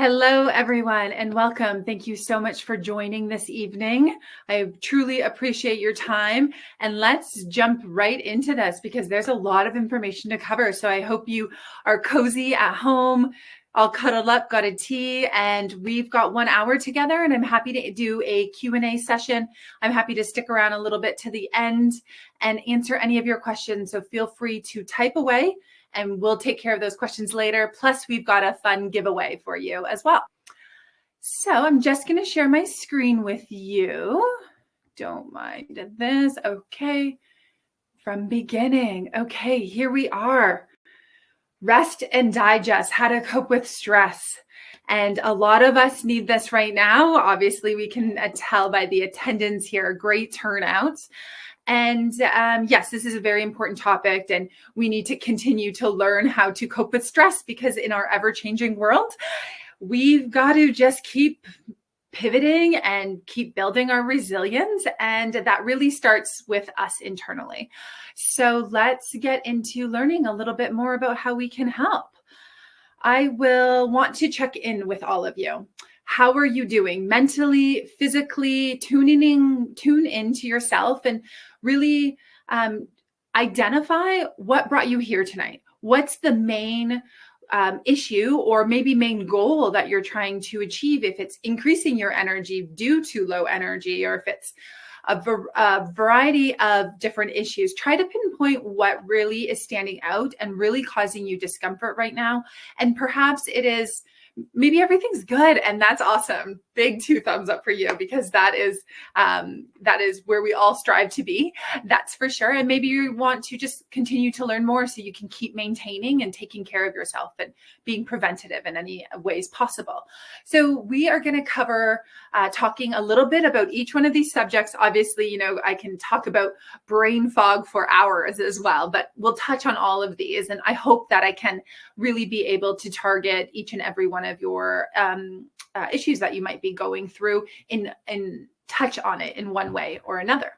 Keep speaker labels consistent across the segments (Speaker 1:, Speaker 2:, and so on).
Speaker 1: Hello, everyone, and welcome. Thank you so much for joining this evening. I truly appreciate your time, and let's jump right into this because there's a lot of information to cover. So I hope you are cozy at home, all cuddled up, got a tea, and we've got 1 hour together, and I'm happy to do a Q&A session. I'm happy to stick around a little bit to the end and answer any of your questions. So feel free to type away, and we'll take care of those questions later. Plus, we've got a fun giveaway for you as well. So I'm just going to share my screen with you. Don't mind this. Okay. From beginning. Okay, here we are. Rest and digest, how to cope with stress. And a lot of us need this right now. Obviously, we can tell by the attendance here, great turnouts. And yes, this is a very important topic, and we need to continue to learn how to cope with stress because in our ever-changing world, we've got to just keep pivoting and keep building our resilience. And that really starts with us internally. So let's get into learning a little bit more about how we can help. I will want to check in with all of you. How are you doing mentally, physically? Tune into yourself and really identify what brought you here tonight. What's the main issue or maybe main goal that you're trying to achieve? If it's increasing your energy due to low energy, or if it's a variety of different issues, try to pinpoint what really is standing out and really causing you discomfort right now. And perhaps it is maybe everything's good, and that's awesome. Big 2 thumbs up for you, because that is where we all strive to be. That's for sure. And maybe you want to just continue to learn more so you can keep maintaining and taking care of yourself and being preventative in any ways possible. So we are going to cover talking a little bit about each one of these subjects. Obviously, I can talk about brain fog for hours as well, but we'll touch on all of these. And I hope that I can really be able to target each and every one of your issues that you might be going through and touch on it in one way or another.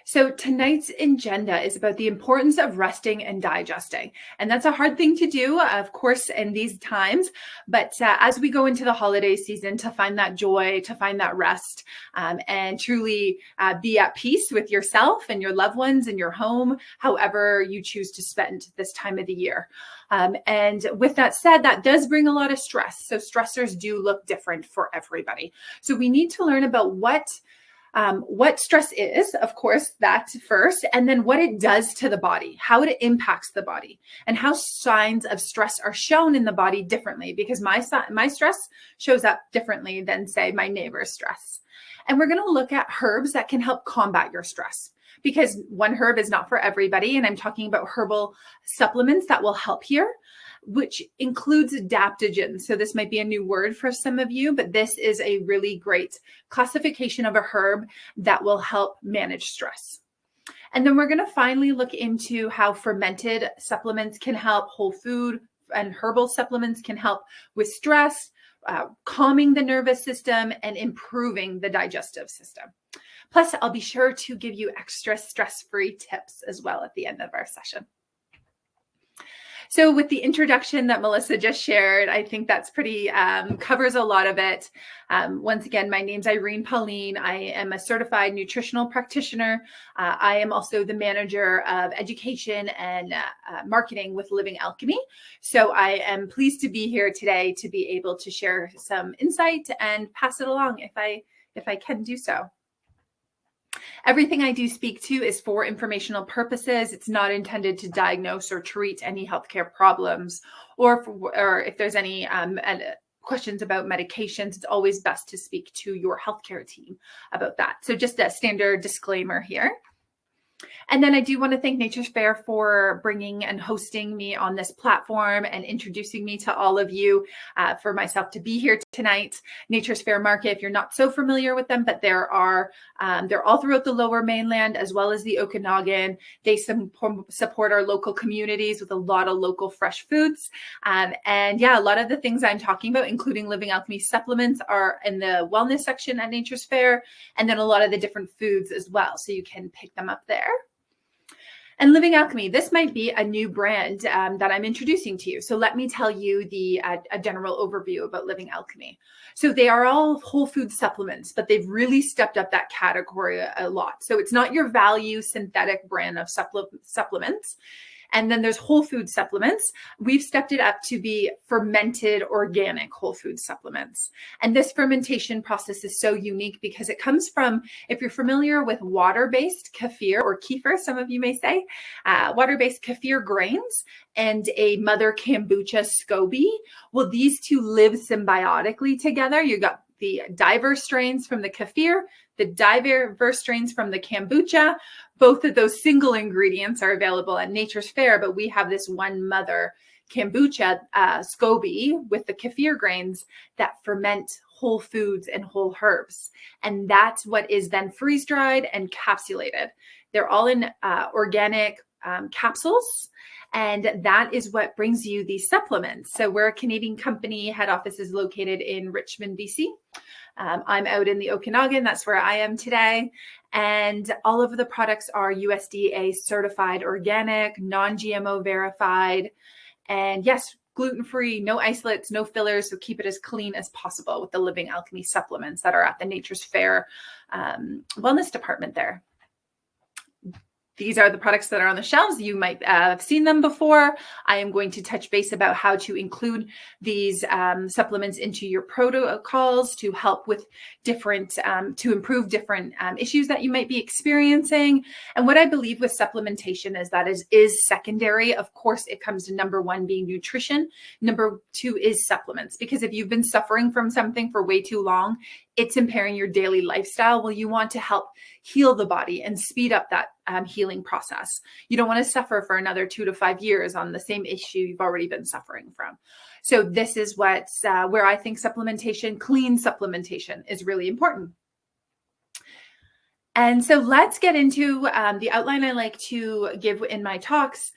Speaker 1: So tonight's agenda is about the importance of resting and digesting. And that's a hard thing to do, of course, in these times. But as we go into the holiday season, to find that joy, to find that rest, and truly be at peace with yourself and your loved ones and your home, however you choose to spend this time of the year. And with that said, that does bring a lot of stress. So stressors do look different for everybody. So we need to learn about what stress is, of course, that's first, and then what it does to the body, how it impacts the body, and how signs of stress are shown in the body differently, because my stress shows up differently than, say, my neighbor's stress. And we're going to look at herbs that can help combat your stress, because one herb is not for everybody, and I'm talking about herbal supplements that will help here, which includes adaptogens. So this might be a new word for some of you, but this is a really great classification of a herb that will help manage stress. And then we're going to finally look into how fermented supplements can help, whole food and herbal supplements can help with stress, calming the nervous system, and improving the digestive system. Plus, I'll be sure to give you extra stress-free tips as well at the end of our session. So with the introduction that Melissa just shared, I think that's pretty, covers a lot of it. Once again, my name's Irene Pauline. I am a certified nutritional practitioner. I am also the manager of education and marketing with Living Alchemy. So I am pleased to be here today to be able to share some insight and pass it along if I can do so. Everything I do speak to is for informational purposes. It's not intended to diagnose or treat any healthcare problems, or if there's any questions about medications, it's always best to speak to your healthcare team about that. So just a standard disclaimer here. And then I do want to thank Nature's Fair for bringing and hosting me on this platform and introducing me to all of you, for myself to be here tonight. Nature's Fair Market, if you're not so familiar with them, but they're all throughout the Lower Mainland as well as the Okanagan. They support our local communities with a lot of local fresh foods. And yeah, a lot of the things I'm talking about, including Living Alchemy supplements, are in the wellness section at Nature's Fair, and then a lot of the different foods as well. So you can pick them up there. And Living Alchemy, this might be a new brand that I'm introducing to you. So let me tell you a general overview about Living Alchemy. So they are all whole food supplements, but they've really stepped up that category a lot. So it's not your value synthetic brand of supplements. And then there's whole food supplements. We've stepped it up to be fermented organic whole food supplements. And this fermentation process is so unique because it comes from, if you're familiar with water-based kefir or kefir, some of you may say, water-based kefir grains and a mother kombucha SCOBY. Well, these two live symbiotically together. You got the diverse strains from the kefir, the diverse strains from the kombucha. Both of those single ingredients are available at Nature's Fair, but we have this one mother kombucha SCOBY with the kefir grains that ferment whole foods and whole herbs. And that's what is then freeze-dried and capsulated. They're all in organic capsules. And that is what brings you these supplements. So we're a Canadian company. Head office is located in Richmond, BC. I'm out in the Okanagan. That's where I am today. And all of the products are USDA certified, organic, non-GMO verified. And yes, gluten-free, no isolates, no fillers. So keep it as clean as possible with the Living Alchemy supplements that are at the Nature's Fair wellness department there. These are the products that are on the shelves. You might have seen them before. I am going to touch base about how to include these supplements into your protocols to help with different, to improve different issues that you might be experiencing. And what I believe with supplementation is that is secondary. Of course, it comes to number one being nutrition. Number two is supplements, because if you've been suffering from something for way too long, it's impairing your daily lifestyle. Well, you want to help heal the body and speed up that healing process. You don't want to suffer for another 2 to 5 years on the same issue you've already been suffering from. So this is what's where I think supplementation, clean supplementation, is really important. And so let's get into the outline I like to give in my talks.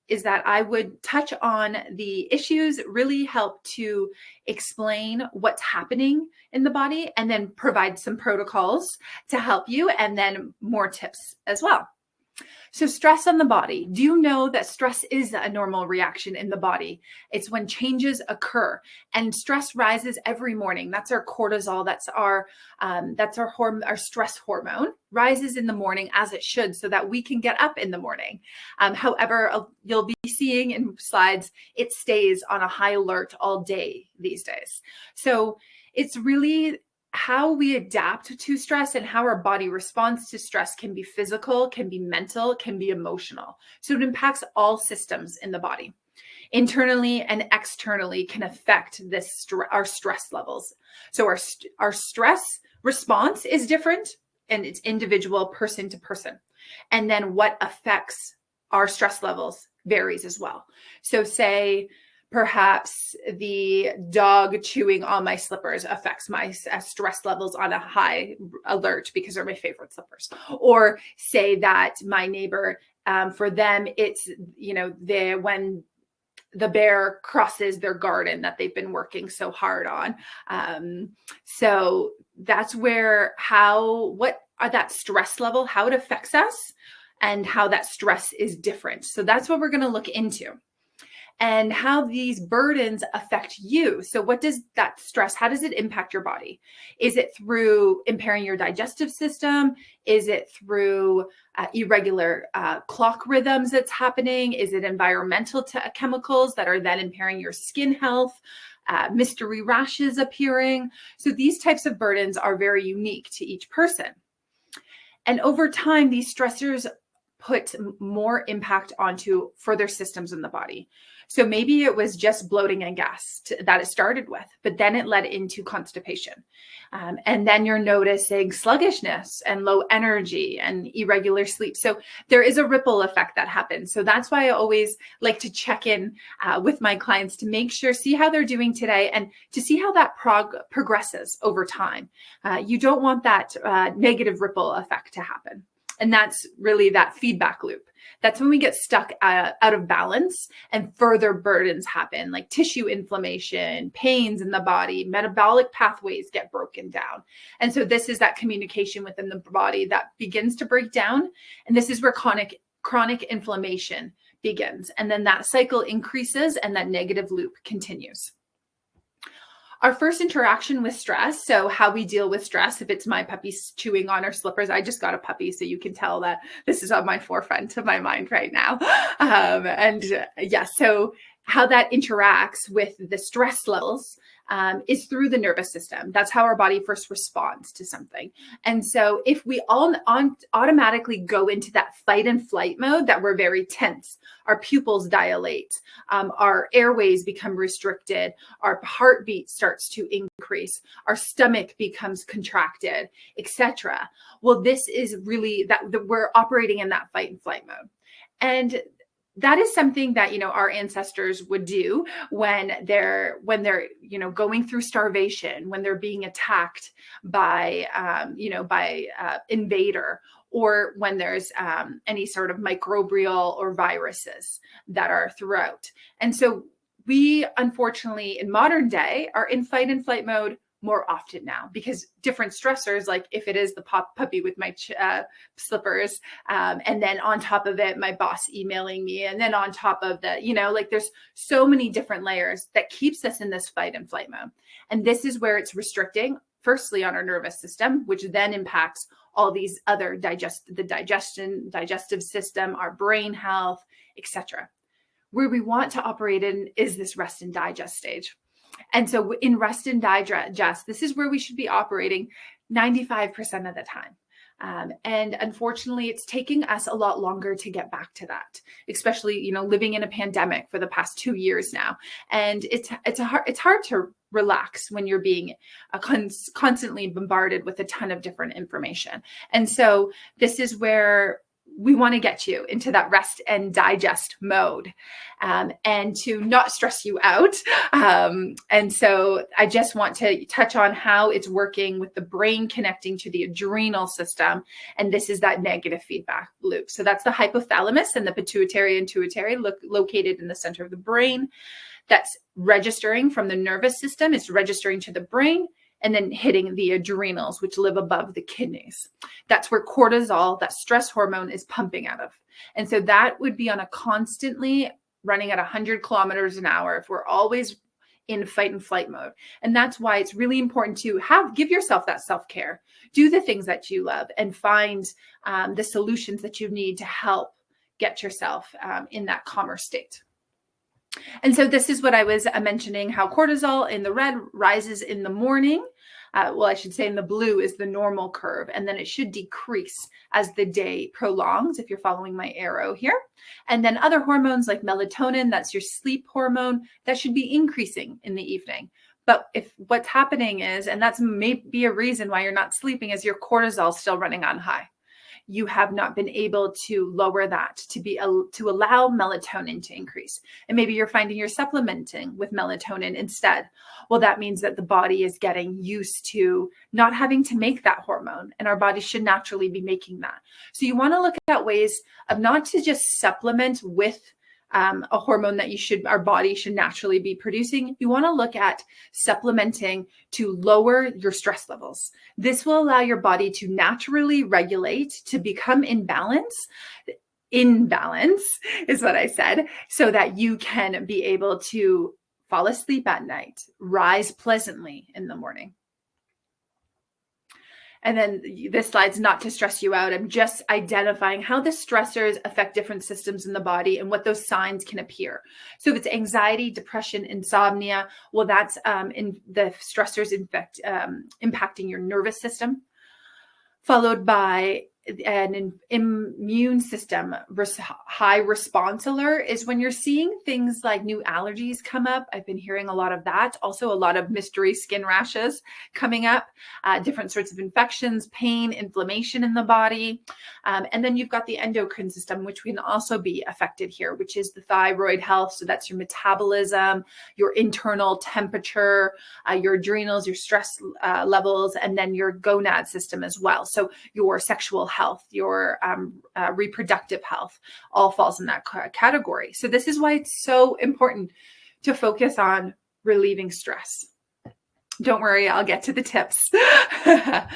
Speaker 1: Is that I would touch on the issues, really help to explain what's happening in the body, and then provide some protocols to help you, and then more tips as well. So stress on the body. Do you know that stress is a normal reaction in the body? It's when changes occur, and stress rises every morning. That's our cortisol. That's our stress hormone rises in the morning, as it should, so that we can get up in the morning. However, you'll be seeing in slides, it stays on a high alert all day these days. So it's really how we adapt to stress and how our body responds to stress can be physical, can be mental, can be emotional. So it impacts all systems in the body. Internally and externally can affect our stress levels. So our stress response is different, and it's individual, person to person. And then what affects our stress levels varies as well. So say, perhaps the dog chewing on my slippers affects my stress levels on a high alert because they're my favorite slippers. Or say that my neighbor, for them, it's, when the bear crosses their garden that they've been working so hard on. So that's where what are that stress level, how it affects us, and how that stress is different. So that's what we're going to look into. And how these burdens affect you. So what does that stress, how does it impact your body? Is it through impairing your digestive system? Is it through irregular clock rhythms that's happening? Is it environmental chemicals that are then impairing your skin health? Mystery rashes appearing? So these types of burdens are very unique to each person. And over time, these stressors put more impact onto further systems in the body. So maybe it was just bloating and gas that it started with, but then it led into constipation. And then you're noticing sluggishness and low energy and irregular sleep. So there is a ripple effect that happens. So that's why I always like to check in with my clients to make sure, see how they're doing today, and to see how that progresses over time. You don't want that negative ripple effect to happen. And that's really that feedback loop. That's when we get stuck out of balance and further burdens happen, like tissue inflammation, pains in the body, metabolic pathways get broken down. And so this is that communication within the body that begins to break down. And this is where chronic chronic inflammation begins. And then that cycle increases and that negative loop continues. Our first interaction with stress, so how we deal with stress, if it's my puppy chewing on her slippers, I just got a puppy, so you can tell that this is on my forefront of my mind right now. So how that interacts with the stress levels is through the nervous system. That's how our body first responds to something. And so if we all automatically go into that fight and flight mode, that we're very tense, our pupils dilate, our airways become restricted, our heartbeat starts to increase, our stomach becomes contracted, etc. Well, this is really that we're operating in that fight and flight mode. And that is something that, our ancestors would do when they're going through starvation, when they're being attacked by invader, or when there's any sort of microbial or viruses that are throughout. And so we, unfortunately, in modern day, are in fight and flight mode more often now, because different stressors, like if it is the puppy with my slippers, and then on top of it, my boss emailing me, and then on top of that, there's so many different layers that keeps us in this fight and flight mode. And this is where it's restricting, firstly, on our nervous system, which then impacts all these other digestive system, our brain health, etc. Where we want to operate in is this rest and digest stage. And so in rest and digest, this is where we should be operating 95% of the time. And unfortunately, it's taking us a lot longer to get back to that, especially, living in a pandemic for the past 2 years now. And it's hard to relax when you're being constantly bombarded with a ton of different information. And so this is where we want to get you into that rest and digest mode, and to not stress you out. And so I just want to touch on how it's working with the brain connecting to the adrenal system. And this is that negative feedback loop. So that's the hypothalamus and the pituitary and pituitary located in the center of the brain. That's registering from the nervous system. It's registering to the brain, and then hitting the adrenals, which live above the kidneys. That's where cortisol, that stress hormone, is pumping out of. And so that would be on a constantly running at 100 kilometers an hour if we're always in fight and flight mode. And that's why it's really important to give yourself that self-care, do the things that you love, and find the solutions that you need to help get yourself in that calmer state. And so this is what I was mentioning, how cortisol in the red rises in the morning. I should say in the blue is the normal curve, and then it should decrease as the day prolongs, if you're following my arrow here. And then other hormones like melatonin, that's your sleep hormone, that should be increasing in the evening. But if what's happening is, and that's maybe a reason why you're not sleeping, is your cortisol still running on high. You have not been able to lower that to allow melatonin to increase. And maybe you're finding you're supplementing with melatonin instead. Well, that means that the body is getting used to not having to make that hormone, and our body should naturally be making that. So you want to look at ways of not to just supplement with a hormone that our body should naturally be producing. You want to look at supplementing to lower your stress levels. This will allow your body to naturally regulate, to become in balance. In balance is what I said, so that you can be able to fall asleep at night, rise pleasantly in the morning. And then this slide's not to stress you out. I'm just identifying how the stressors affect different systems in the body and what those signs can appear. So if it's anxiety, depression, insomnia, well, that's in the stressors impacting your nervous system, followed by an immune system high response alert is when you're seeing things like new allergies come up. I've been hearing a lot of that. Also a lot of mystery skin rashes coming up, different sorts of infections, pain, inflammation in the body. And then you've got the endocrine system, which can also be affected here, which is the thyroid health. So that's your metabolism, your internal temperature, your adrenals, your stress levels, and then your gonad system as well. So your sexual health, your reproductive health, all falls in that category. So this is why it's so important to focus on relieving stress. Don't worry, I'll get to the tips. A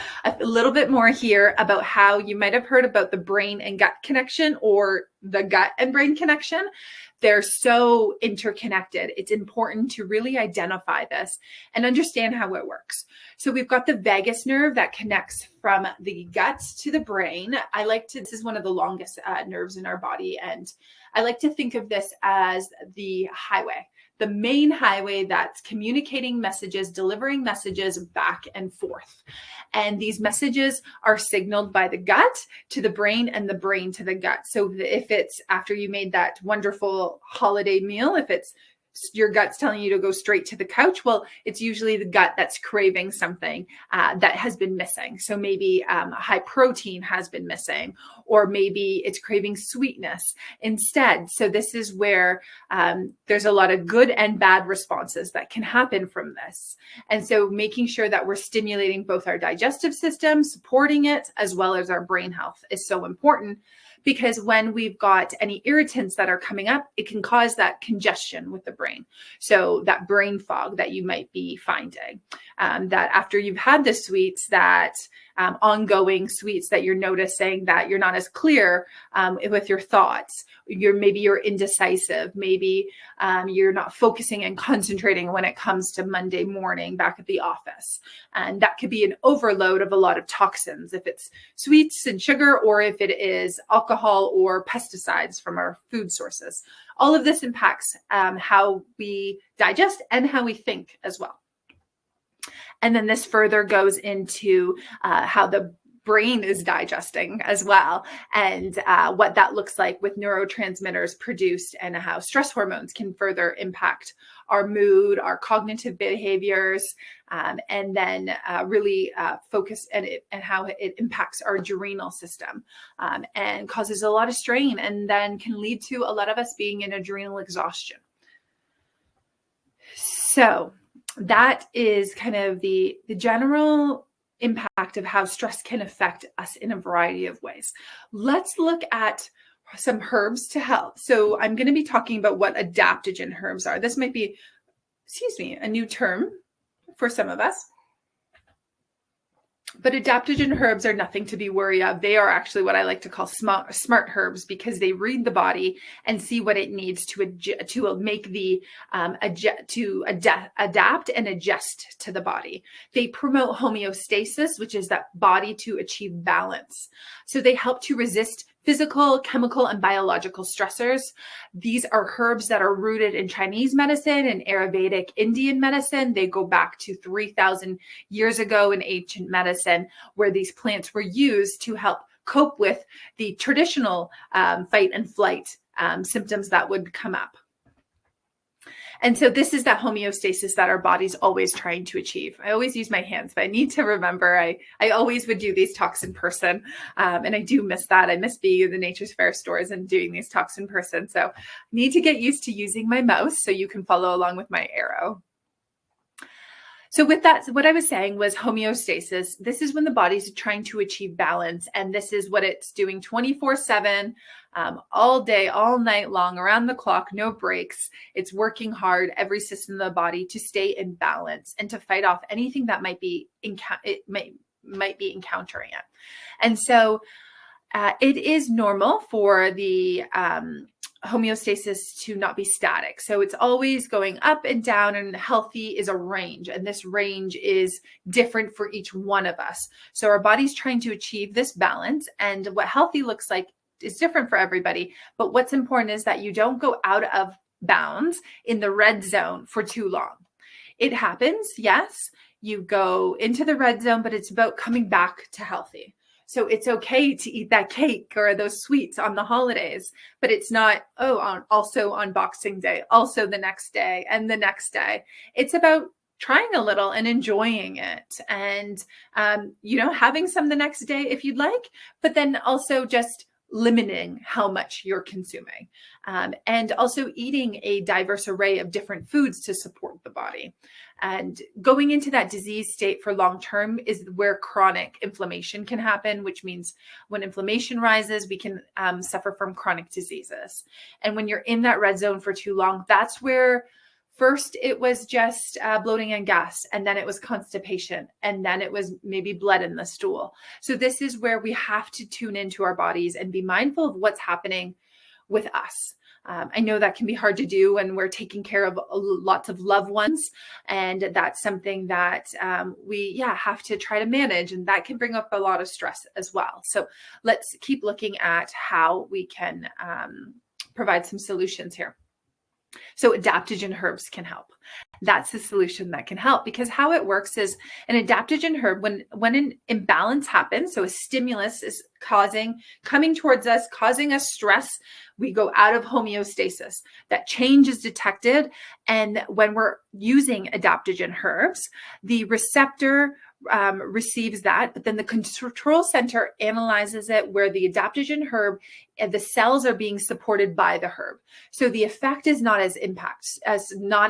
Speaker 1: little bit more here about how you might have heard about the brain and gut connection, or the gut and brain connection. They're so interconnected. It's important to really identify this and understand how it works. So we've got the vagus nerve that connects from the gut to the brain. This is one of the longest nerves in our body. And I like to think of this as the highway, the main highway that's communicating messages, delivering messages back and forth. And these messages are signaled by the gut to the brain and the brain to the gut. So if it's after you made that wonderful holiday meal, if it's your gut's telling you to go straight to the couch, well, it's usually the gut that's craving something that has been missing. So maybe high protein has been missing, or maybe it's craving sweetness instead. So this is where there's a lot of good and bad responses that can happen from this. And so making sure that we're stimulating both our digestive system, supporting it, as well as our brain health is so important. Because when we've got any irritants that are coming up, it can cause that congestion with the brain. So that brain fog that you might be finding, that after you've had the sweets, that ongoing sweets that you're noticing that you're not as clear with your thoughts. Maybe you're indecisive. Maybe you're not focusing and concentrating when it comes to Monday morning back at the office. And that could be an overload of a lot of toxins, if it's sweets and sugar, or if it is alcohol or pesticides from our food sources. All of this impacts how we digest and how we think as well. And then this further goes into how the brain is digesting as well, and what that looks like with neurotransmitters produced, and how stress hormones can further impact our mood, our cognitive behaviors, and then really focus and how it impacts our adrenal system, and causes a lot of strain, and then can lead to a lot of us being in adrenal exhaustion. So that is kind of the general impact of how stress can affect us in a variety of ways. Let's look at some herbs to help. So I'm going to be talking about what adaptogen herbs are. This might be, a new term for some of us. But adaptogen herbs are nothing to be worried of. They are actually what I like to call smart herbs, because they read the body and see what it needs to make the adapt and adjust to the body. They promote homeostasis, which is that body to achieve balance. So they help to resist physical, chemical, and biological stressors. These are herbs that are rooted in Chinese medicine and Ayurvedic Indian medicine. They go back to 3,000 years ago in ancient medicine, where these plants were used to help cope with the traditional fight and flight symptoms that would come up. And so this is that homeostasis that our body's always trying to achieve. I always use my hands, but I need to remember I always would do these talks in person. And I do miss that. I miss being in the Nature's Fair stores and doing these talks in person. So I need to get used to using my mouse so you can follow along with my arrow. So with that, what I was saying was homeostasis. This is when the body's trying to achieve balance. And this is what it's doing 24/7, all day, all night long, around the clock, no breaks. It's working hard, every system of the body, to stay in balance and to fight off anything that might be encountering it. And so it is normal for the homeostasis to not be static. So it's always going up and down, and healthy is a range. And this range is different for each one of us. So our body's trying to achieve this balance, and what healthy looks like is different for everybody. But what's important is that you don't go out of bounds in the red zone for too long. It happens, yes, you go into the red zone, but it's about coming back to healthy. So it's okay to eat that cake or those sweets on the holidays, but it's not, also on Boxing Day, also the next day and the next day. It's about trying a little and enjoying it, and, having some the next day if you'd like, but then also just limiting how much you're consuming, and also eating a diverse array of different foods to support the body. And going into that disease state for long term is where chronic inflammation can happen, which means when inflammation rises, we can suffer from chronic diseases. And when you're in that red zone for too long, that's where First, it was just bloating and gas, and then it was constipation, and then it was maybe blood in the stool. So this is where we have to tune into our bodies and be mindful of what's happening with us. I know that can be hard to do when we're taking care of lots of loved ones, and that's something that we have to try to manage, and that can bring up a lot of stress as well. So let's keep looking at how we can provide some solutions here. So adaptogen herbs can help. That's the solution that can help, because how it works is an adaptogen herb, when an imbalance happens, so a stimulus is coming towards us, causing us stress, we go out of homeostasis. That change is detected. And when we're using adaptogen herbs, the receptor receives that, but then the control center analyzes it, where the adaptogen herb and the cells are being supported by the herb. So the effect is not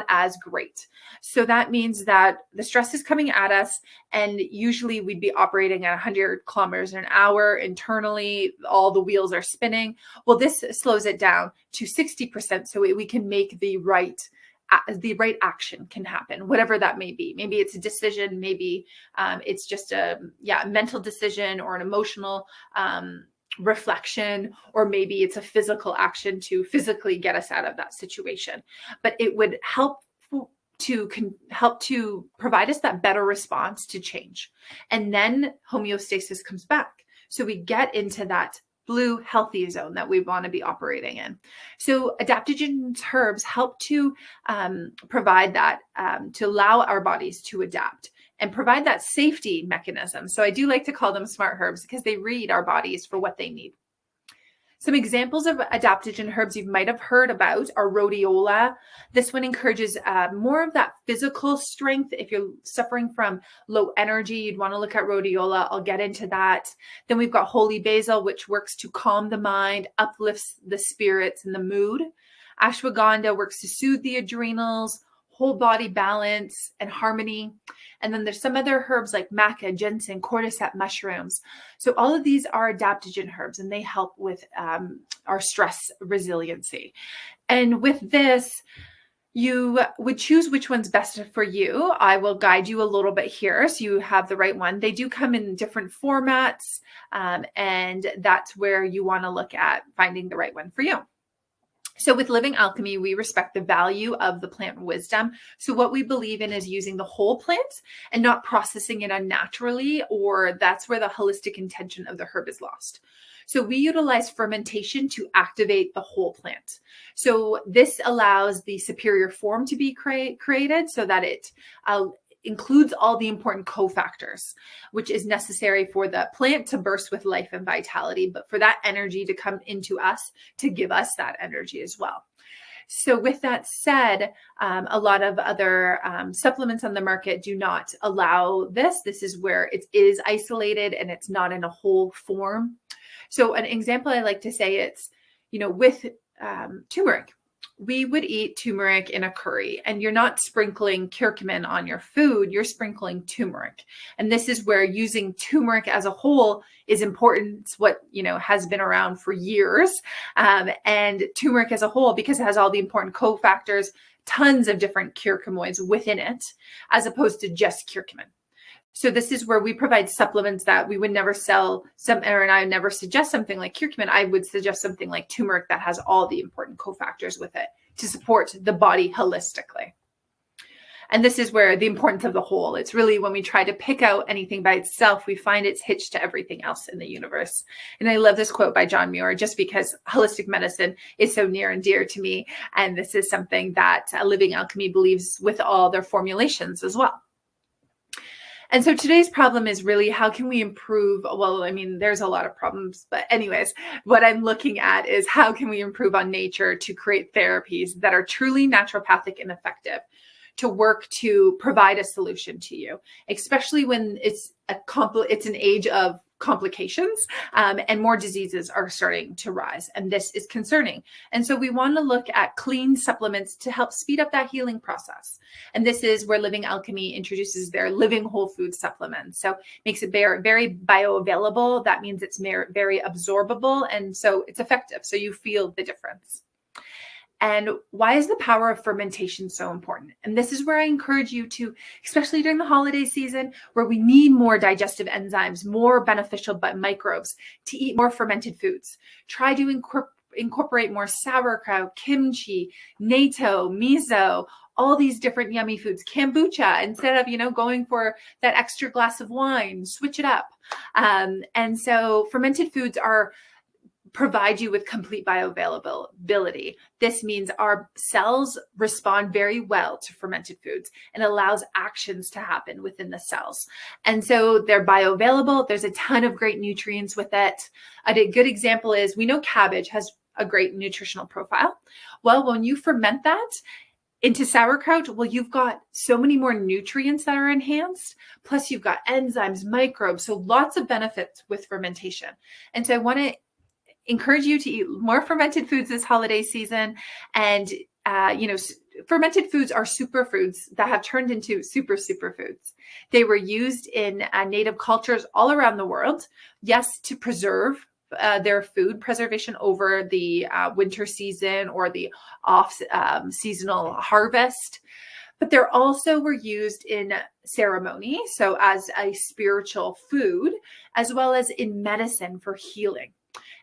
Speaker 1: as great. So that means that the stress is coming at us, and usually we'd be operating at 100 kilometers an hour internally. All the wheels are spinning. Well, this slows it down to 60%, so we can make the right action can happen, whatever that may be. Maybe it's a decision, maybe it's just a mental decision or an emotional reflection, or maybe it's a physical action to physically get us out of that situation. But it would help to provide us that better response to change. And then homeostasis comes back. So we get into that blue healthy zone that we want to be operating in. So adaptogen herbs help to provide that, to allow our bodies to adapt and provide that safety mechanism. So I do like to call them smart herbs, because they read our bodies for what they need. Some examples of adaptogen herbs you might have heard about are Rhodiola. This one encourages more of that physical strength. If you're suffering from low energy, you'd want to look at Rhodiola. I'll get into that. Then we've got Holy Basil, which works to calm the mind, uplifts the spirits and the mood. Ashwagandha works to soothe the adrenals, whole body balance and harmony. And then there's some other herbs like maca, ginseng, cordyceps mushrooms. So all of these are adaptogen herbs, and they help with our stress resiliency. And with this, you would choose which one's best for you. I will guide you a little bit here so you have the right one. They do come in different formats, and that's where you want to look at finding the right one for you. So with Living Alchemy, we respect the value of the plant wisdom. So what we believe in is using the whole plant and not processing it unnaturally, or that's where the holistic intention of the herb is lost. So we utilize fermentation to activate the whole plant. So this allows the superior form to be created so that it includes all the important cofactors, which is necessary for the plant to burst with life and vitality, but for that energy to come into us to give us that energy as well. So with that said, a lot of other supplements on the market do not allow this. This is where it is isolated and it's not in a whole form. So an example I like to say, it's, with turmeric. We would eat turmeric in a curry, and you're not sprinkling curcumin on your food, you're sprinkling turmeric. And this is where using turmeric as a whole is important. It's what, has been around for years. And turmeric as a whole, because it has all the important cofactors, tons of different curcuminoids within it, as opposed to just curcumin. So this is where we provide supplements that we would never sell. And I would never suggest something like curcumin. I would suggest something like turmeric that has all the important cofactors with it to support the body holistically. And this is where the importance of the whole. It's really when we try to pick out anything by itself, we find it's hitched to everything else in the universe. And I love this quote by John Muir, just because holistic medicine is so near and dear to me. And this is something that Living Alchemy believes with all their formulations as well. And so today's problem is really, how can we improve? Well, there's a lot of problems, but anyways, what I'm looking at is how can we improve on nature to create therapies that are truly naturopathic and effective, to work to provide a solution to you, especially when it's an age of complications, and more diseases are starting to rise, and this is concerning. And so we want to look at clean supplements to help speed up that healing process. And this is where Living Alchemy introduces their living whole food supplements. So makes it very, very bioavailable. That means it's very absorbable, and so it's effective. So you feel the difference. And why is the power of fermentation so important? And this is where I encourage you to, especially during the holiday season, where we need more digestive enzymes, more beneficial microbes, to eat more fermented foods. Try to incorporate more sauerkraut, kimchi, natto, miso, all these different yummy foods, kombucha, instead of, going for that extra glass of wine, switch it up. And so fermented foods provide you with complete bioavailability. This means our cells respond very well to fermented foods and allows actions to happen within the cells. And so they're bioavailable. There's a ton of great nutrients with it. A good example is, we know cabbage has a great nutritional profile. Well, when you ferment that into sauerkraut, well, you've got so many more nutrients that are enhanced, plus you've got enzymes, microbes, so lots of benefits with fermentation. And so I want to encourage you to eat more fermented foods this holiday season. And, fermented foods are superfoods that have turned into superfoods. They were used in native cultures all around the world, yes, to preserve their food preservation over the winter season or the off-seasonal harvest. But they also were used in ceremony, so as a spiritual food, as well as in medicine for healing.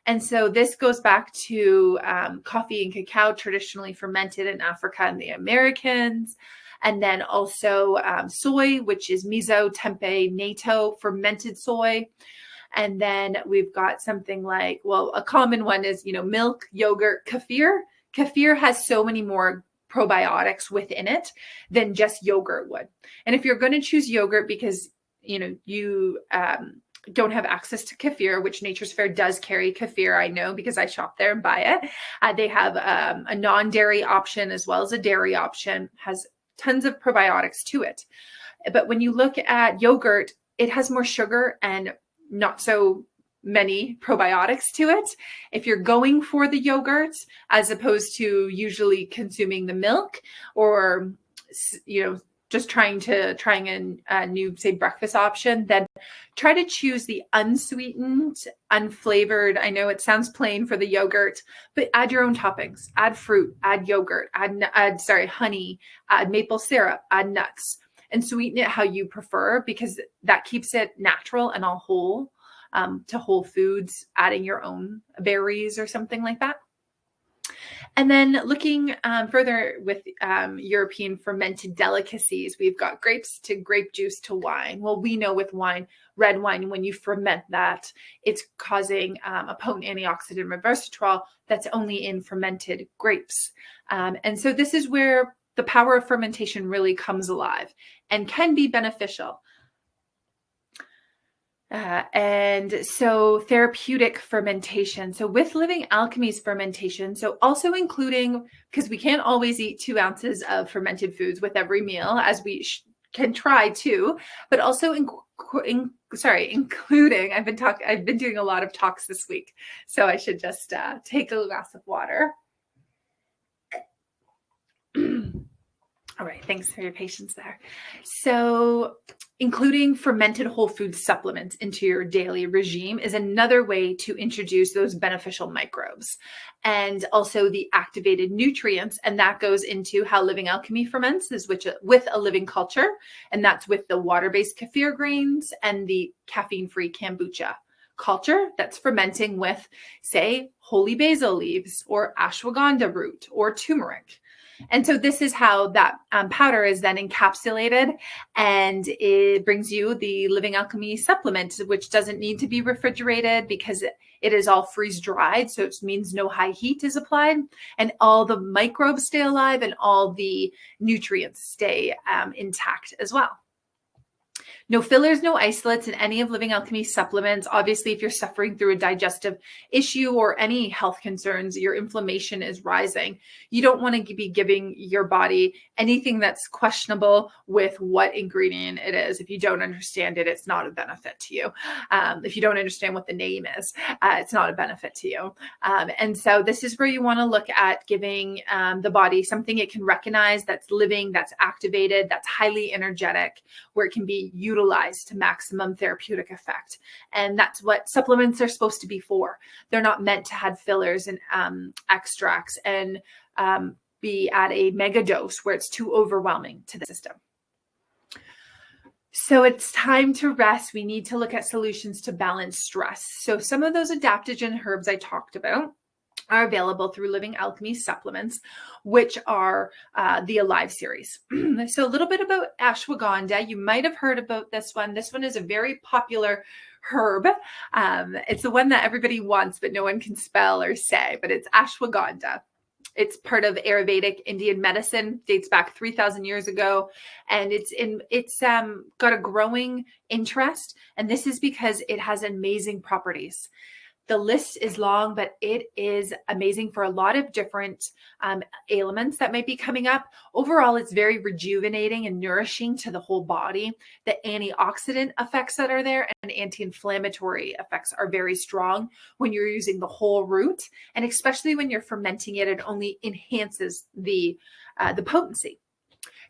Speaker 1: And so this goes back to coffee and cacao, traditionally fermented in Africa and the Americas. And then also soy, which is miso, tempeh, natto, fermented soy. And then we've got something like, a common one is, milk, yogurt, kefir. Kefir has so many more probiotics within it than just yogurt would. And if you're going to choose yogurt because, you don't have access to kefir, which Nature's Fair does carry kefir, I know, because I shop there and buy it. They have a non-dairy option as well as a dairy option, has tons of probiotics to it. But when you look at yogurt, it has more sugar and not so many probiotics to it. If you're going for the yogurt, as opposed to usually consuming the milk, or, just trying a new, say, breakfast option, then try to choose the unsweetened, unflavored. I know it sounds plain for the yogurt, but add your own toppings, add fruit, add yogurt, add honey, add maple syrup, add nuts, and sweeten it how you prefer, because that keeps it natural and all whole, to whole foods, adding your own berries or something like that. And then looking further with European fermented delicacies, we've got grapes to grape juice to wine. Well, we know with wine, red wine, when you ferment that, it's causing a potent antioxidant resveratrol that's only in fermented grapes. And so this is where the power of fermentation really comes alive and can be beneficial. And so therapeutic fermentation. So with Living Alchemy's fermentation, so also including, because we can't always eat 2 ounces of fermented foods with every meal, as we can try to, but also including, I've been doing a lot of talks this week, so I should just take a glass of water. All right, thanks for your patience there. So including fermented whole food supplements into your daily regime is another way to introduce those beneficial microbes, and also the activated nutrients. And that goes into how Living Alchemy ferments, is with a living culture. And that's with the water-based kefir grains and the caffeine-free kombucha culture that's fermenting with, say, holy basil leaves or ashwagandha root or turmeric. And so this is how that powder is then encapsulated, and it brings you the Living Alchemy supplement, which doesn't need to be refrigerated because it is all freeze dried. So it means no high heat is applied, and all the microbes stay alive and all the nutrients stay intact as well. No fillers, no isolates in any of Living Alchemy supplements. Obviously, if you're suffering through a digestive issue or any health concerns, your inflammation is rising, you don't want to be giving your body anything that's questionable with what ingredient it is. If you don't understand it, it's not a benefit to you. If you don't understand what the name is, it's not a benefit to you. And so this is where you want to look at giving the body something it can recognize, that's living, that's activated, that's highly energetic, where it can be utilized to maximum therapeutic effect. And that's what supplements are supposed to be for. They're not meant to have fillers and extracts and be at a mega dose where it's too overwhelming to the system. So it's time to rest. We need to look at solutions to balance stress. So some of those adaptogen herbs I talked about are available through Living Alchemy supplements, which are the Alive series. So a little bit about ashwagandha. You might have heard about this one. This one is a very popular herb. It's the one that everybody wants, but no one can spell or say, but it's ashwagandha. It's part of Ayurvedic Indian medicine, dates back 3,000 years ago, and it's got a growing interest, and this is because it has amazing properties. The list is long, but it is amazing for a lot of different ailments that might be coming up. Overall, it's very rejuvenating and nourishing to the whole body. The antioxidant effects that are there and anti-inflammatory effects are very strong when you're using the whole root. And especially when you're fermenting it, it only enhances the potency.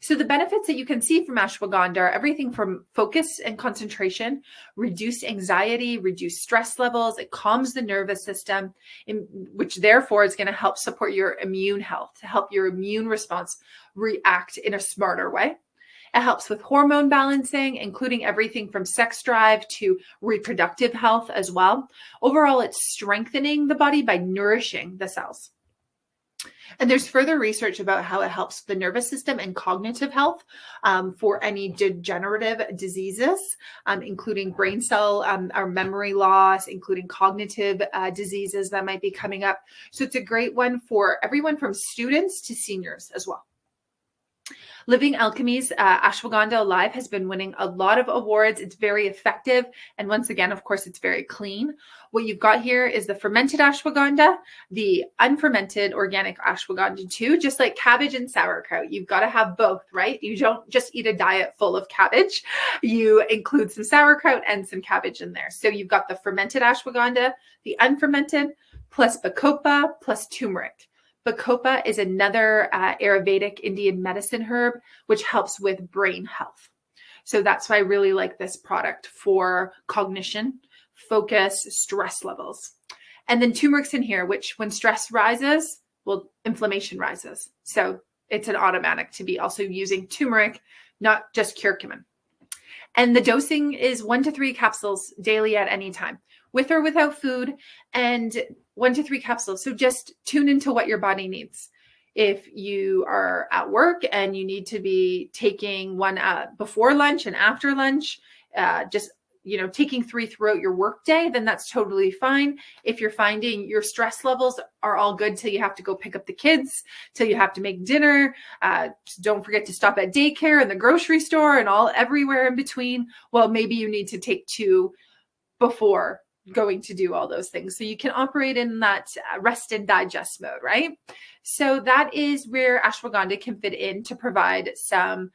Speaker 1: So the benefits that you can see from ashwagandha are everything from focus and concentration, reduce anxiety, reduce stress levels. It calms the nervous system, which therefore is going to help support your immune health, to help your immune response react in a smarter way. It helps with hormone balancing, including everything from sex drive to reproductive health as well. Overall, it's strengthening the body by nourishing the cells. And there's further research about how it helps the nervous system and cognitive health for any degenerative diseases, including brain cell or memory loss, including cognitive diseases that might be coming up. So it's a great one for everyone from students to seniors as well. Living Alchemy's Ashwagandha Alive has been winning a lot of awards. It's very effective. And once again, of course, it's very clean. What you've got here is the fermented ashwagandha, the unfermented organic ashwagandha too, just like cabbage and sauerkraut. You've got to have both, right? You don't just eat a diet full of cabbage. You include some sauerkraut and some cabbage in there. So you've got the fermented ashwagandha, the unfermented, plus bacopa, plus turmeric. Bacopa is another Ayurvedic Indian medicine herb, which helps with brain health. So that's why I really like this product for cognition, focus, stress levels. And then turmeric's in here, which when stress rises, well, inflammation rises. So it's an automatic to be also using turmeric, not just curcumin. And the dosing is 1 to 3 capsules daily at any time, with or without food, and 1 to 3 capsules. So just tune into what your body needs. If you are at work and you need to be taking one before lunch and after lunch, just taking 3 throughout your work day, then that's totally fine. If you're finding your stress levels are all good till you have to go pick up the kids, till you have to make dinner, don't forget to stop at daycare and the grocery store and everywhere in between. Well, maybe you need to take 2 before going to do all those things. So you can operate in that rest and digest mode, right? So that is where ashwagandha can fit in to provide some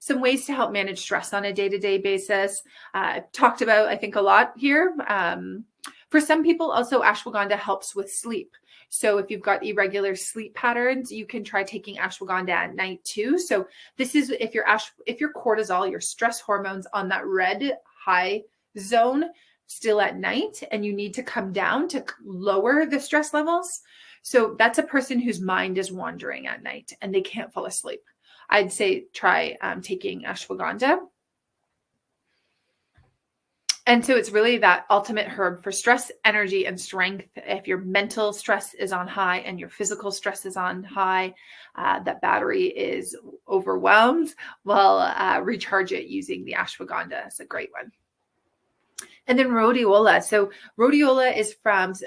Speaker 1: ways to help manage stress on a day-to-day basis. I've talked about, I think, a lot here. For some people, also ashwagandha helps with sleep. So if you've got irregular sleep patterns, you can try taking ashwagandha at night too. So this is if your cortisol, your stress hormones on that red high zone still at night, and you need to come down to lower the stress levels. So that's a person whose mind is wandering at night and they can't fall asleep. I'd say try taking ashwagandha. And so it's really that ultimate herb for stress, energy, and strength. If your mental stress is on high and your physical stress is on high, that battery is overwhelmed, well, recharge it using the ashwagandha. It's a great one. And then rhodiola. So rhodiola is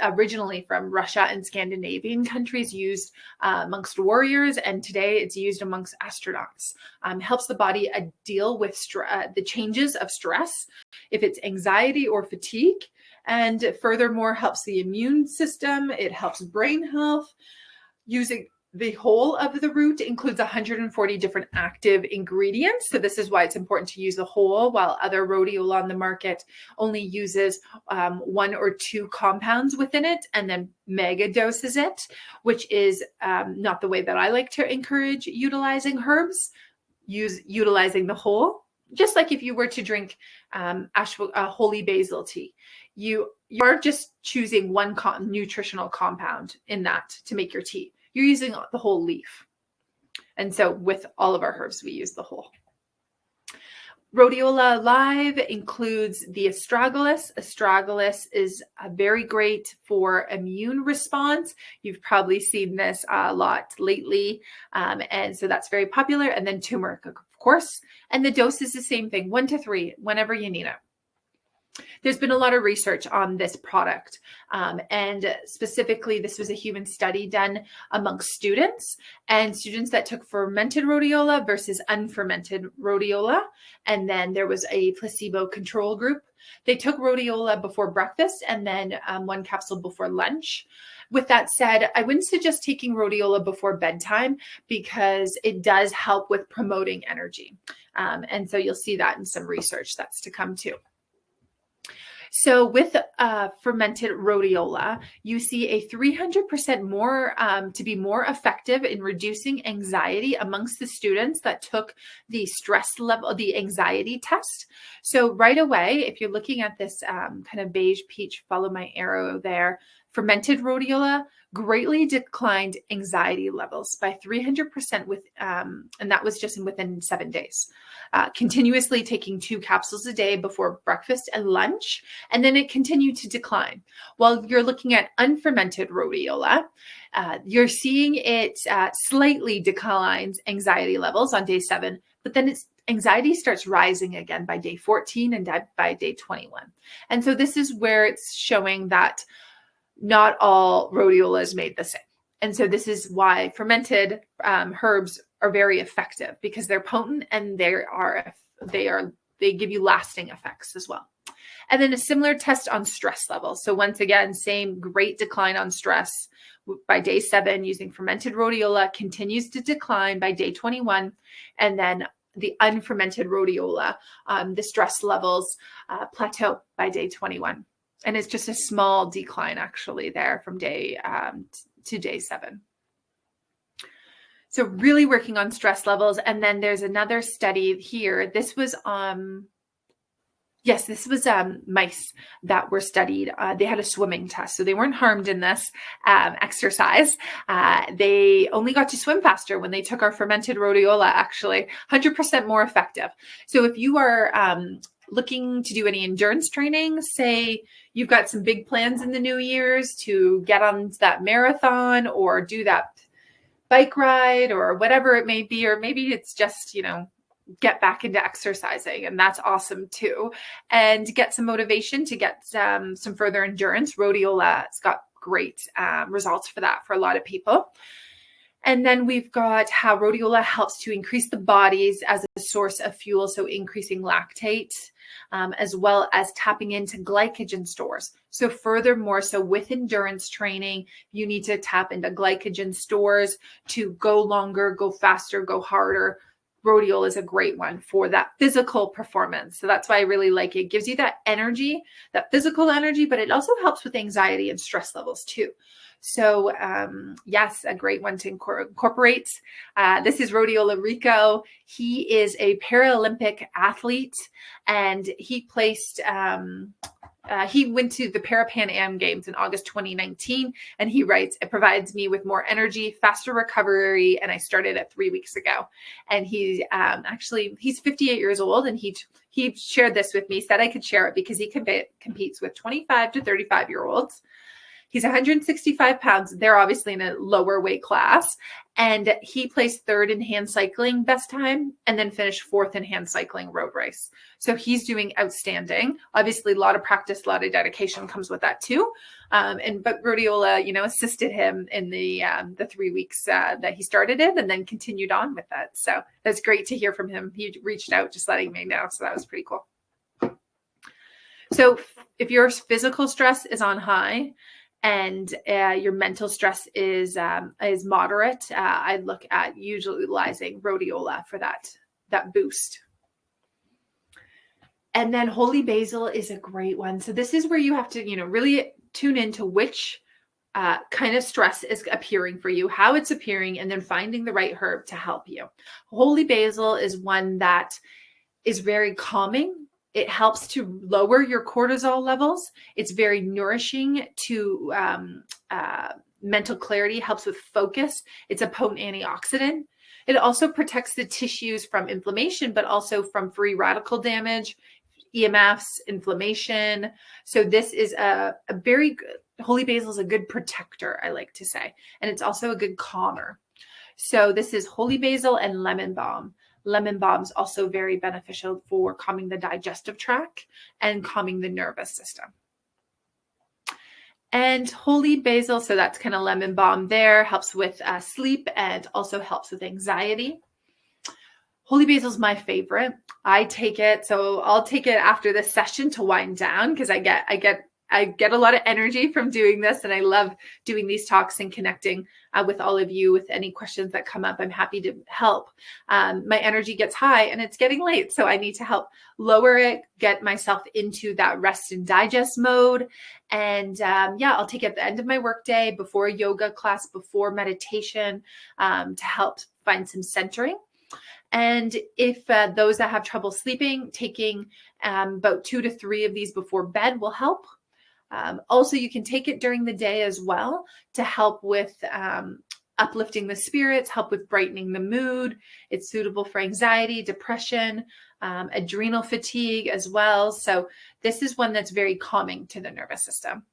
Speaker 1: originally from Russia and Scandinavian countries, used amongst warriors, and today it's used amongst astronauts. Helps the body deal with the changes of stress, if it's anxiety or fatigue, and furthermore helps the immune system. It helps brain health. Using the whole of the root includes 140 different active ingredients. So this is why it's important to use the whole, while other rhodiola on the market only uses 1 or 2 compounds within it and then mega doses it, which is not the way that I like to encourage utilizing herbs. Utilizing the whole, just like if you were to drink holy basil tea. You are just choosing one nutritional compound in that to make your tea. you're using the whole leaf. And so with all of our herbs, we use the whole. Rhodiola Live includes the astragalus. Astragalus is very great for immune response. You've probably seen this a lot lately. And so that's very popular. And then turmeric, of course. And the dose is the same thing, 1 to 3, whenever you need it. There's been a lot of research on this product. And specifically, this was a human study done among students that took fermented rhodiola versus unfermented rhodiola. And then there was a placebo control group. They took rhodiola before breakfast and then 1 capsule before lunch. With that said, I wouldn't suggest taking rhodiola before bedtime because it does help with promoting energy. And so you'll see that in some research that's to come too. So with fermented rhodiola, you see a 300% more to be more effective in reducing anxiety amongst the students that took the stress level, the anxiety test. So right away, if you're looking at this kind of beige peach, follow my arrow there, fermented rhodiola greatly declined anxiety levels by 300% with, and that was just within 7 days. Continuously taking 2 capsules a day before breakfast and lunch, and then it continued to decline. While you're looking at unfermented rhodiola, you're seeing it slightly declines anxiety levels on day 7, but then anxiety starts rising again by day 14 and by day 21. And so this is where it's showing that not all rhodiola is made the same. And so this is why fermented herbs are very effective, because they're potent and they give you lasting effects as well. And then a similar test on stress levels. So once again, same great decline on stress by day 7 using fermented rhodiola, continues to decline by day 21. And then the unfermented rhodiola, the stress levels plateau by day 21. And it's just a small decline actually there from day to day 7. So really working on stress levels. And then there's another study here. This was mice that were studied. They had a swimming test, so they weren't harmed in this exercise. They only got to swim faster when they took our fermented rhodiola, actually 100% more effective. So if you are looking to do any endurance training, say you've got some big plans in the New Year's to get on that marathon or do that bike ride or whatever it may be, or maybe it's just, get back into exercising, and that's awesome too. And get some motivation to get some further endurance. Rhodiola's got great results for that for a lot of people. And then we've got how rhodiola helps to increase the bodies as a source of fuel, so increasing lactate, as well as tapping into glycogen stores. So furthermore, so with endurance training, you need to tap into glycogen stores to go longer, go faster, go harder. Rhodiola is a great one for that physical performance. So that's why I really like it. It gives you that energy, that physical energy, but it also helps with anxiety and stress levels too. So yes, a great one to incorporate. This is Rhodiola Rico. He is a Paralympic athlete, and he placed, he went to the Pan Am Games in August 2019, and he writes, "It provides me with more energy, faster recovery, and I started it 3 weeks ago." And he's 58 years old, and he shared this with me, said I could share it because he competes with 25 to 35-year-olds. He's 165 pounds. They're obviously in a lower weight class. And he placed 3rd in hand cycling best time and then finished 4th in hand cycling road race. So he's doing outstanding. Obviously, a lot of practice, a lot of dedication comes with that too. But Rhodiola, assisted him in the 3 weeks that he started it and then continued on with that. So that's great to hear from him. He reached out just letting me know. So that was pretty cool. So if your physical stress is on high, and your mental stress is moderate, I'd look at utilizing rhodiola for that boost. And then holy basil is a great one. So this is where you have to, really tune into which kind of stress is appearing for you, how it's appearing, and then finding the right herb to help you. Holy basil is one that is very calming. It helps to lower your cortisol levels. It's very nourishing to mental clarity, helps with focus. It's a potent antioxidant. It also protects the tissues from inflammation, but also from free radical damage, EMFs, inflammation. So this is a very good, holy basil is a good protector, I like to say. And it's also a good calmer. So this is holy basil and lemon balm. Lemon balm is also very beneficial for calming the digestive tract and calming the nervous system. And holy basil, so that's kind of lemon balm there, helps with sleep and also helps with anxiety. Holy basil is my favorite. I take it, so I'll take it after this session to wind down because I get a lot of energy from doing this, and I love doing these talks and connecting with all of you with any questions that come up. I'm happy to help. My energy gets high and it's getting late, so I need to help lower it, get myself into that rest and digest mode. And yeah, I'll take it at the end of my workday, before a yoga class, before meditation, to help find some centering. And if those that have trouble sleeping, taking about 2 to 3 of these before bed will help. Also, you can take it during the day as well to help with uplifting the spirits, help with brightening the mood. It's suitable for anxiety, depression, adrenal fatigue as well. So this is one that's very calming to the nervous system.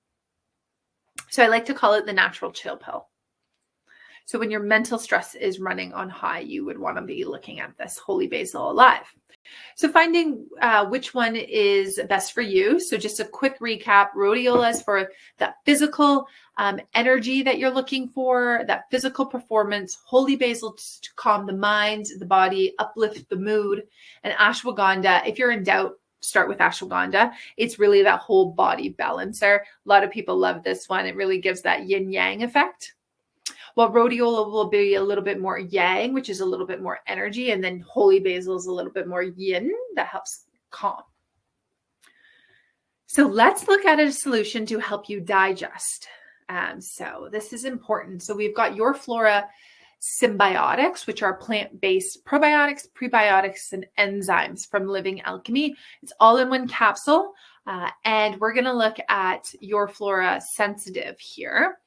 Speaker 1: So I like to call it the natural chill pill. So when your mental stress is running on high, you would want to be looking at this holy basil alive. So finding which one is best for you. So just a quick recap: Rhodiola is for that physical energy that you're looking for, that physical performance. Holy basil to calm the mind, the body, uplift the mood. And ashwagandha, if you're in doubt, start with ashwagandha. It's really that whole body balancer. A lot of people love this one. It really gives that yin yang effect. Well, rhodiola will be a little bit more yang, which is a little bit more energy. And then holy basil is a little bit more yin that helps calm. So let's look at a solution to help you digest. So this is important. So we've got Your Flora Symbiotics, which are plant-based probiotics, prebiotics, and enzymes from Living Alchemy. It's all in one capsule. And we're going to look at Your Flora Sensitive here.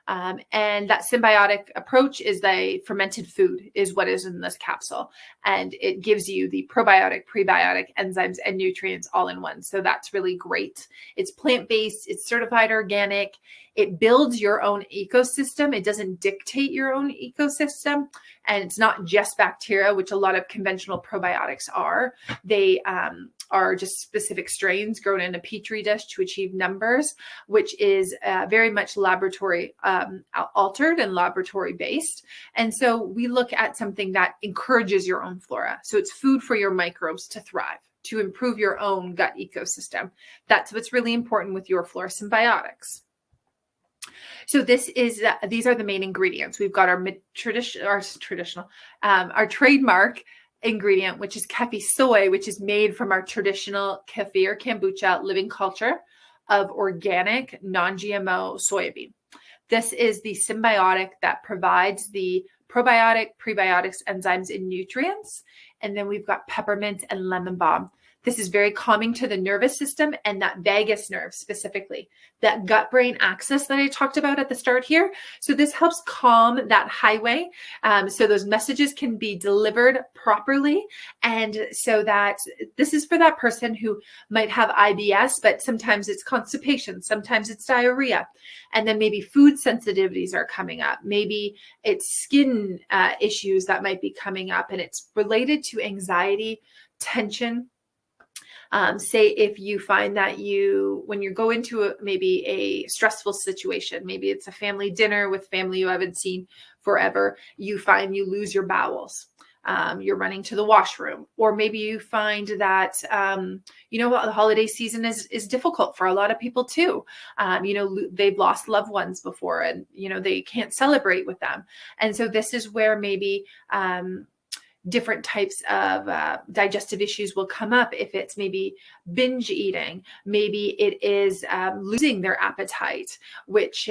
Speaker 1: And that symbiotic approach is the fermented food is what is in this capsule. And it gives you the probiotic, prebiotic, enzymes, and nutrients all in one. So that's really great. It's plant-based. It's certified organic. It builds your own ecosystem. It doesn't dictate your own ecosystem. And it's not just bacteria, which a lot of conventional probiotics are. They are just specific strains grown in a petri dish to achieve numbers, which is very much laboratory altered and laboratory based. And so we look at something that encourages your own flora. So it's food for your microbes to thrive, to improve your own gut ecosystem. That's what's really important with Your Flora Symbiotics. So this is these are the main ingredients. We've got our trademark ingredient, which is kefir soy, which is made from our traditional kefir kombucha living culture of organic non-GMO soybean. This is the symbiotic that provides the probiotic, prebiotics, enzymes, and nutrients. And then we've got peppermint and lemon balm. This is very calming to the nervous system and that vagus nerve specifically, that gut-brain axis that I talked about at the start here. So this helps calm that highway so those messages can be delivered properly. And so that this is for that person who might have IBS, but sometimes it's constipation, sometimes it's diarrhea. And then maybe food sensitivities are coming up. Maybe it's skin issues that might be coming up, and it's related to anxiety, tension. Say if you find that when you go into maybe a stressful situation, maybe it's a family dinner with family you haven't seen forever, you find you lose your bowels. You're running to the washroom, or maybe you find that, the holiday season is difficult for a lot of people too. They've lost loved ones before, and, they can't celebrate with them. And so this is where maybe, different types of digestive issues will come up. If it's maybe binge eating, maybe it is losing their appetite, which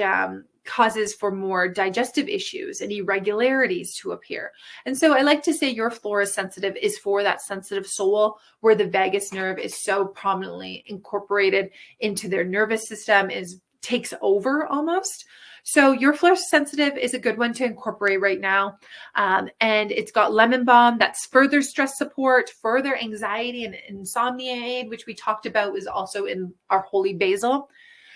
Speaker 1: causes for more digestive issues and irregularities to appear. And so I like to say Your Flora Sensitive is for that sensitive soul where the vagus nerve is so prominently incorporated into their nervous system, is takes over almost. So your fluorescent sensitive is a good one to incorporate right now. And it's got lemon balm, that's further stress support, further anxiety and insomnia aid, which we talked about was also in our holy basil.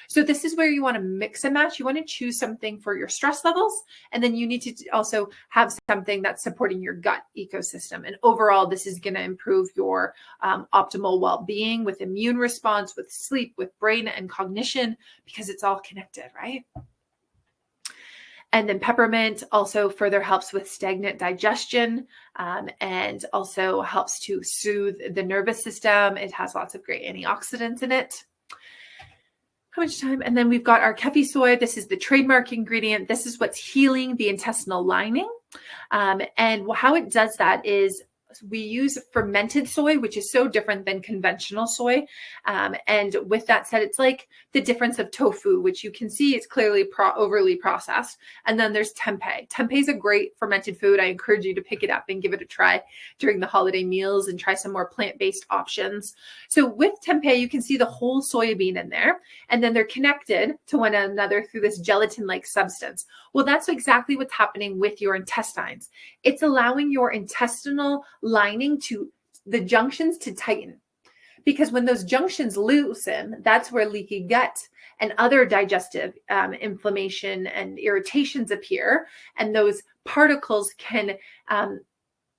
Speaker 1: So this is where you want to mix and match. You want to choose something for your stress levels, and then you need to also have something that's supporting your gut ecosystem. And overall, this is going to improve your optimal well-being with immune response, with sleep, with brain and cognition, because it's all connected, right? And then peppermint also further helps with stagnant digestion, and also helps to soothe the nervous system. It has lots of great antioxidants in it. How much time? And then we've got our Keffi soy. This is the trademark ingredient. This is what's healing the intestinal lining. And how it does that is we use fermented soy, which is so different than conventional soy. And with that said, it's like the difference of tofu, which you can see it's clearly overly processed. And then there's tempeh. Tempeh is a great fermented food. I encourage you to pick it up and give it a try during the holiday meals and try some more plant-based options. So with tempeh, you can see the whole soybean in there, and then they're connected to one another through this gelatin-like substance. Well, that's exactly what's happening with your intestines. It's allowing your intestinal lining to the junctions to tighten, because when those junctions loosen, that's where leaky gut and other digestive inflammation and irritations appear, and those particles can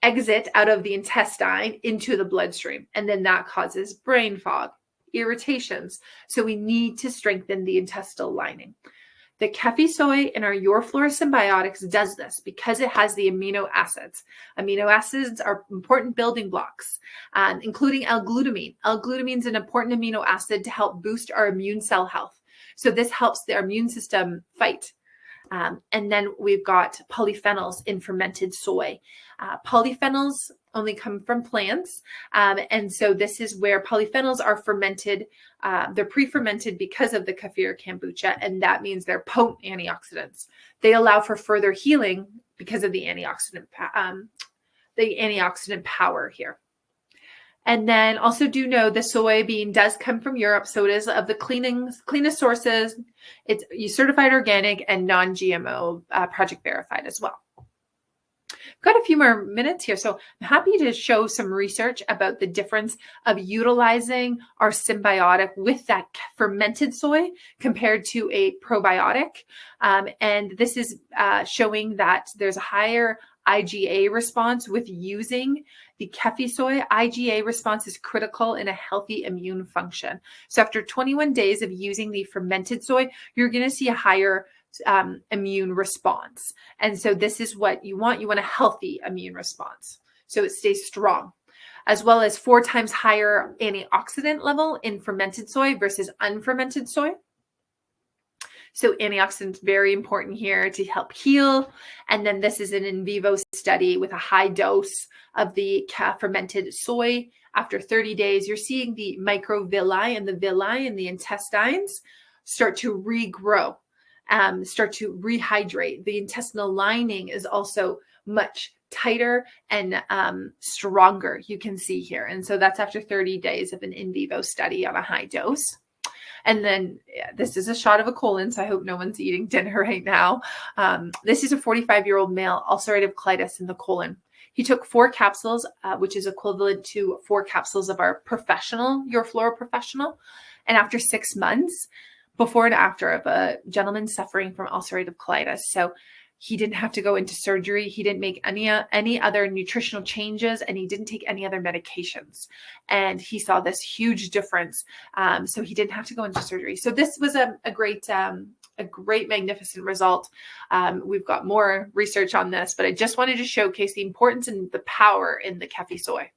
Speaker 1: exit out of the intestine into the bloodstream, and then that causes brain fog, irritations. So we need to strengthen the intestinal lining. The Keffi soy in our Your Flora Symbiotics does this because it has the amino acids. Amino acids are important building blocks, including L-glutamine. L-glutamine is an important amino acid to help boost our immune cell health. So this helps the immune system fight. And then we've got polyphenols in fermented soy. Polyphenols only come from plants. And so this is where polyphenols are fermented. They're pre-fermented because of the kefir kombucha, and that means they're potent antioxidants. They allow for further healing because of the antioxidant power here. And then also do know the soybean does come from Europe, so it is of the cleanest sources. It's certified organic and non-GMO, project verified as well. Got a few more minutes here, so I'm happy to show some research about the difference of utilizing our symbiotic with that fermented soy compared to a probiotic. And this is showing that there's a higher IgA response with using the Keffi soy. IgA response is critical in a healthy immune function. So after 21 days of using the fermented soy, you're going to see a higher immune response. And so this is what you want. You want a healthy immune response, so it stays strong, as well as 4 times higher antioxidant level in fermented soy versus unfermented soy. So antioxidants, very important here to help heal. And then this is an in vivo study with a high dose of the fermented soy. After 30 days, you're seeing the microvilli and the villi in the intestines start to regrow, start to rehydrate. The intestinal lining is also much tighter and stronger, you can see here. And so that's after 30 days of an in vivo study on a high dose. And then this is a shot of a colon, so I hope no one's eating dinner right now. This is a 45-year-old male, ulcerative colitis in the colon. He took 4 capsules, which is equivalent to 4 capsules of our professional, Your Flora Professional. And after 6 months, before and after, of a gentleman suffering from ulcerative colitis. So he didn't have to go into surgery. He didn't make any other nutritional changes, and he didn't take any other medications. And he saw this huge difference. So he didn't have to go into surgery. So this was a great, magnificent result. We've got more research on this, but I just wanted to showcase the importance and the power in the Keffi soy.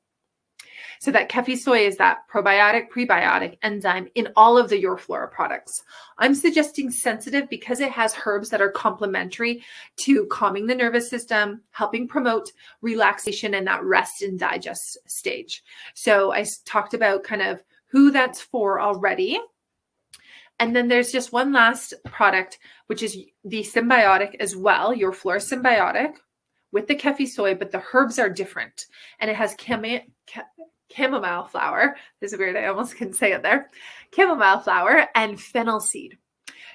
Speaker 1: So that Keffi soy is that probiotic, prebiotic enzyme in all of the Your Flora products. I'm suggesting sensitive because it has herbs that are complementary to calming the nervous system, helping promote relaxation and that rest and digest stage. So I talked about kind of who that's for already. And then there's just one last product, which is the symbiotic as well, Your Flora Symbiotic with the Keffi soy, but the herbs are different. And it has chamomile flower. This is weird. I almost couldn't say it there. Chamomile flower and fennel seed.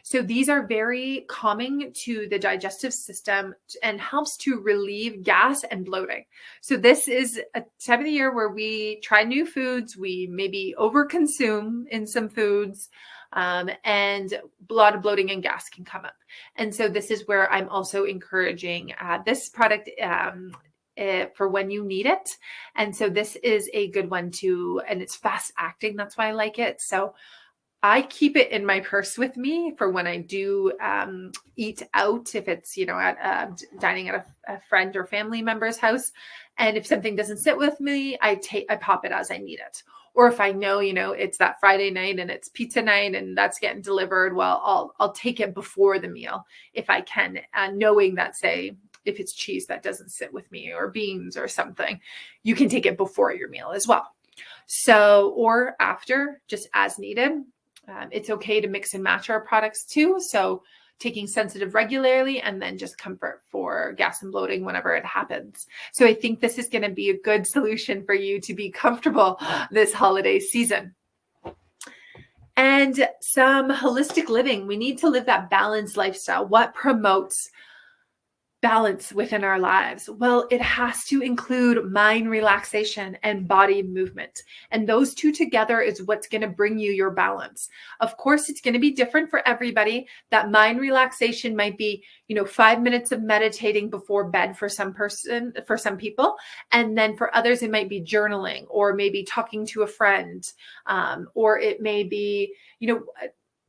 Speaker 1: So these are very calming to the digestive system and helps to relieve gas and bloating. So this is a time of the year where we try new foods, we maybe overconsume in some foods, and a lot of bloating and gas can come up. And so this is where I'm also encouraging this product for when you need it. And so this is a good one too, and it's fast acting. That's why I like it. So I keep it in my purse with me for when I do eat out, if it's, at dining at a friend or family member's house. And if something doesn't sit with me, I pop it as I need it. Or if I know, it's that Friday night and it's pizza night and that's getting delivered, well, I'll take it before the meal if I can, knowing that, say, if it's cheese that doesn't sit with me or beans or something, you can take it before your meal as well. So, or after, just as needed. It's okay to mix and match our products too. So taking sensitive regularly and then just comfort for gas and bloating whenever it happens. So I think this is going to be a good solution for you to be comfortable this holiday season. And some holistic living. We need to live that balanced lifestyle. What promotes balance within our lives? Well, it has to include mind relaxation and body movement. And those two together is what's going to bring you your balance. Of course, it's going to be different for everybody. That mind relaxation might be, 5 minutes of meditating before bed for some people. And then for others, it might be journaling or maybe talking to a friend, or it may be,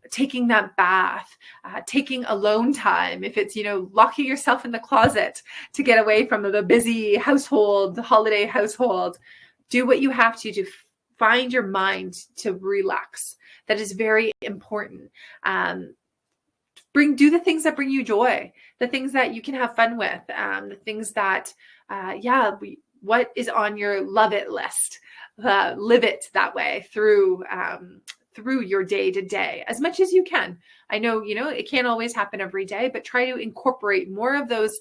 Speaker 1: taking that bath, taking alone time. If it's, locking yourself in the closet to get away from the busy household, the holiday household, do what you have to find your mind to relax. That is very important. Do the things that bring you joy, the things that you can have fun with, the things that, what is on your love it list, live it that way through your day to day as much as you can. I know, it can't always happen every day, but try to incorporate more of those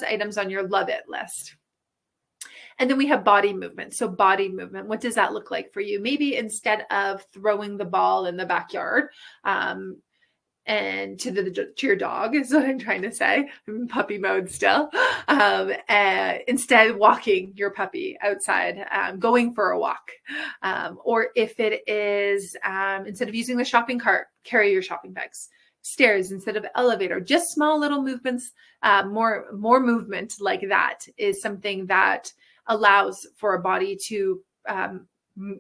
Speaker 1: items on your love it list. And then we have body movement. So body movement, what does that look like for you? Maybe instead of throwing the ball in the backyard, and to your dog is what I'm trying to say. I'm in puppy mode still. Instead, walking your puppy outside, going for a walk. Or if it is, instead of using the shopping cart, carry your shopping bags. Stairs instead of elevator, just small little movements, more movement like that is something that allows for a body to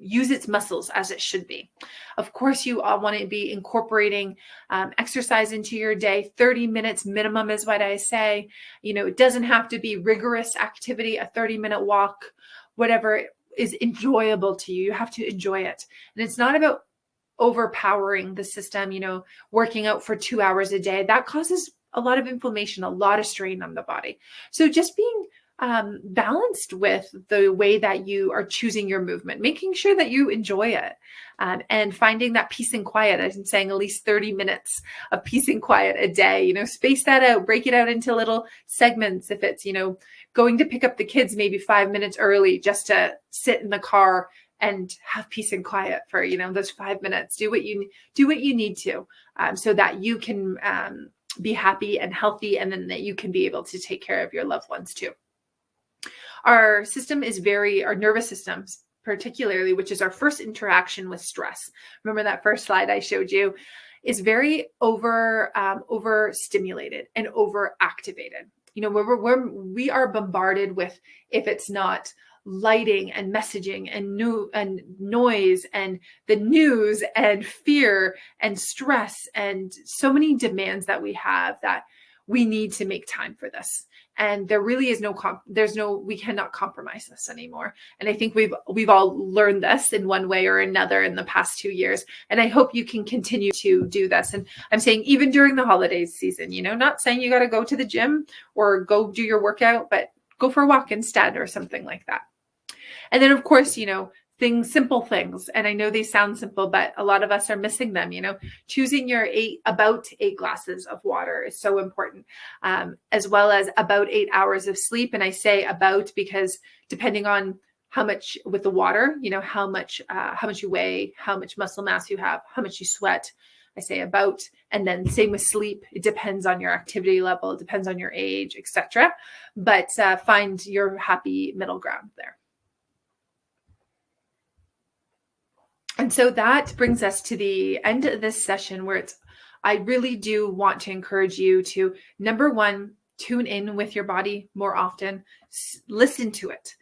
Speaker 1: use its muscles as it should be. Of course, you all want to be incorporating exercise into your day. 30 minutes minimum is what I say. It doesn't have to be rigorous activity, a 30-minute walk, whatever is enjoyable to you. You have to enjoy it. And it's not about overpowering the system, working out for 2 hours a day. That causes a lot of inflammation, a lot of strain on the body. So just being balanced with the way that you are choosing your movement, making sure that you enjoy it, and finding that peace and quiet. I'm saying at least 30 minutes of peace and quiet a day, space that out, break it out into little segments. If it's, going to pick up the kids maybe 5 minutes early just to sit in the car and have peace and quiet for, those 5 minutes, do what you need to, so that you can be happy and healthy, and then that you can be able to take care of your loved ones too. Our nervous systems particularly, which is our first interaction with stress. Remember that first slide I showed you, is very overstimulated and overactivated. We are bombarded with, if it's not lighting and messaging and noise and the news and fear and stress and so many demands that we have, that we need to make time for this. And there really is we cannot compromise this anymore. And I think we've all learned this in one way or another in the past 2 years. And I hope you can continue to do this. And I'm saying even during the holidays season, not saying you got to go to the gym or go do your workout, but go for a walk instead or something like that. And then of course, simple things. And I know they sound simple, but a lot of us are missing them. Choosing your about 8 glasses of water is so important, as well as about 8 hours of sleep. And I say about because depending on how much with the water, how much you weigh, how much muscle mass you have, how much you sweat, I say about, and then same with sleep. It depends on your activity level, it depends on your age, etc. But find your happy middle ground there. And so that brings us to the end of this session where I really do want to encourage you to, number one, tune in with your body more often. Listen to it.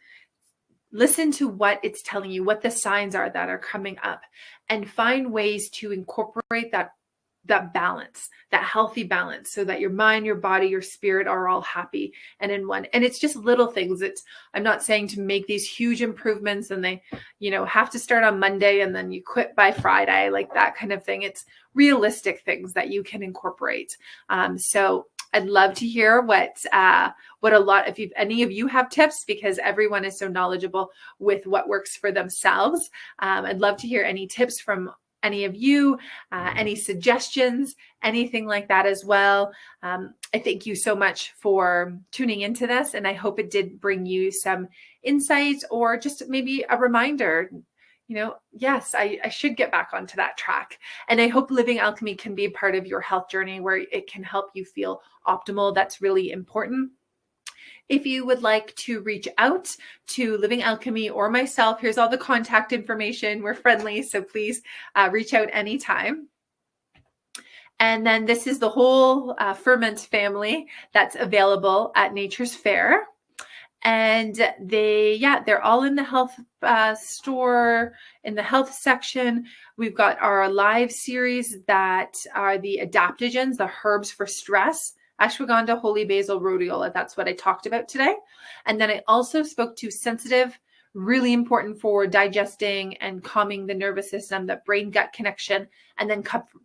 Speaker 1: Listen to what it's telling you, what the signs are that are coming up, and find ways to incorporate that balance, that healthy balance, so that your mind, your body, your spirit are all happy and in one. And it's just little things. I'm not saying to make these huge improvements and they, have to start on Monday and then you quit by Friday, like that kind of thing. It's realistic things that you can incorporate. So I'd love to hear what if any of you have tips, because everyone is so knowledgeable with what works for themselves. I'd love to hear any tips from any of you, any suggestions, anything like that as well. I thank you so much for tuning into this, and I hope it did bring you some insights or just maybe a reminder. Yes, I should get back onto that track. And I hope Living Alchemy can be a part of your health journey where it can help you feel optimal. That's really important. If you would like to reach out to Living Alchemy or myself, here's all the contact information. We're friendly, so please reach out anytime. And then this is the whole Ferment family that's available at Nature's Fair. And they're all in the health store, in the health section. We've got our live series that are the adaptogens, the herbs for stress, ashwagandha, holy basil, rhodiola. That's what I talked about today. And then I also spoke to sensitive, really important for digesting and calming the nervous system, that brain-gut connection, and then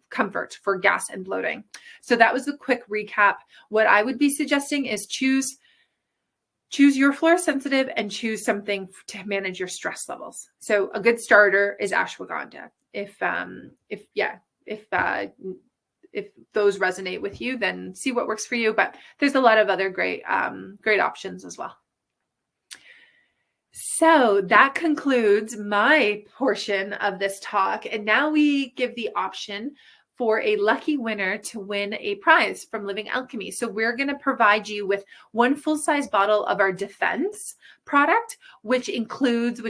Speaker 1: comfort for gas and bloating. So that was a quick recap. What I would be suggesting is choose your flora sensitive and choose something to manage your stress levels. So a good starter is ashwagandha. If those resonate with you, then see what works for you. But there's a lot of other great options as well. So that concludes my portion of this talk. And now we give the option for a lucky winner to win a prize from Living Alchemy. So we're going to provide you with one full-size bottle of our Defense product, which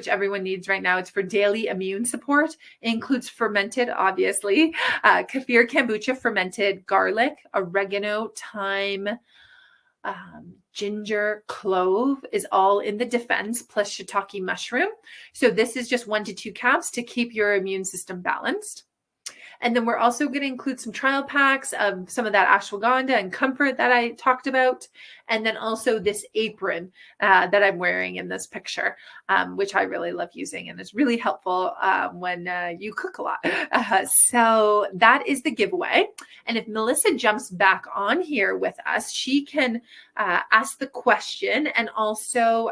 Speaker 1: everyone needs right now. It's for daily immune support. It includes fermented, obviously, kefir, kombucha, fermented garlic, oregano, thyme, ginger, clove is all in the Defense, plus shiitake mushroom. So this is just 1 to 2 caps to keep your immune system balanced. And then we're also going to include some trial packs of some of that ashwagandha and comfort that I talked about. And then also this apron that I'm wearing in this picture, which I really love using and is really helpful when you cook a lot. So that is the giveaway. And if Melissa jumps back on here with us, she can ask the question and also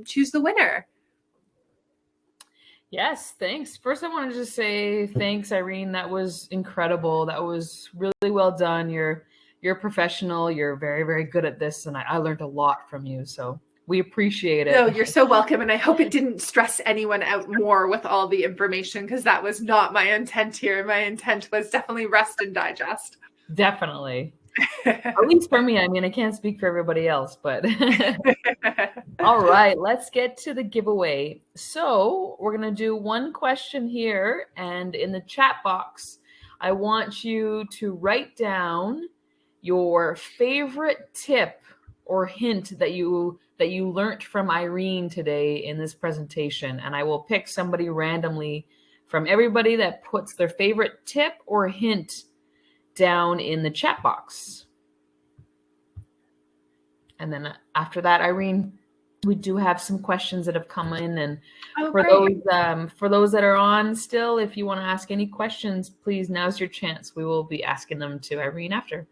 Speaker 1: choose the winner.
Speaker 2: Yes, thanks. First, I wanted to say thanks, Irene. That was incredible. That was really well done. You're a professional. You're very, very good at this, and I learned a lot from you. So we appreciate it.
Speaker 1: No, you're so welcome. And I hope it didn't stress anyone out more with all the information, because that was not my intent here. My intent was definitely rest and digest.
Speaker 2: Definitely. At least for me. I mean, I can't speak for everybody else, but all right, let's get to the giveaway. So we're going to do one question here, and in the chat box, I want you to write down your favorite tip or hint that you learned from Irene today in this presentation, and I will pick somebody randomly from everybody that puts their favorite tip or hint down in the chat box. And then after that, Irene, we do have some questions that have come in, and for those that are on still, if you want to ask any questions, please, now's your chance. We will be asking them to Irene after.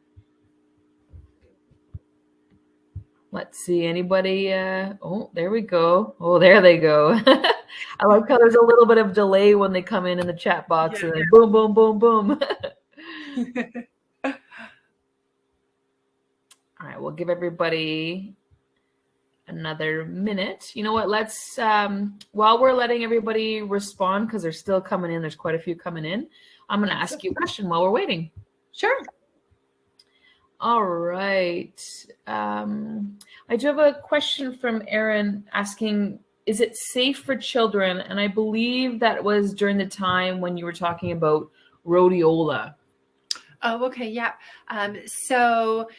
Speaker 2: Let's see, anybody? Oh, there we go. Oh, there they go. I like how there's a little bit of delay when they come in the chat box, and then boom, boom, boom, boom. All right, we'll give everybody another minute. You know what? Let's, while we're letting everybody respond, because they're still coming in, there's quite a few coming in, I'm going to ask you a question while we're waiting.
Speaker 1: Sure.
Speaker 2: All right. I do have a question from Erin asking, is it safe for children? And I believe that was during the time when you were talking about rhodiola.
Speaker 1: Oh, okay. Yeah. So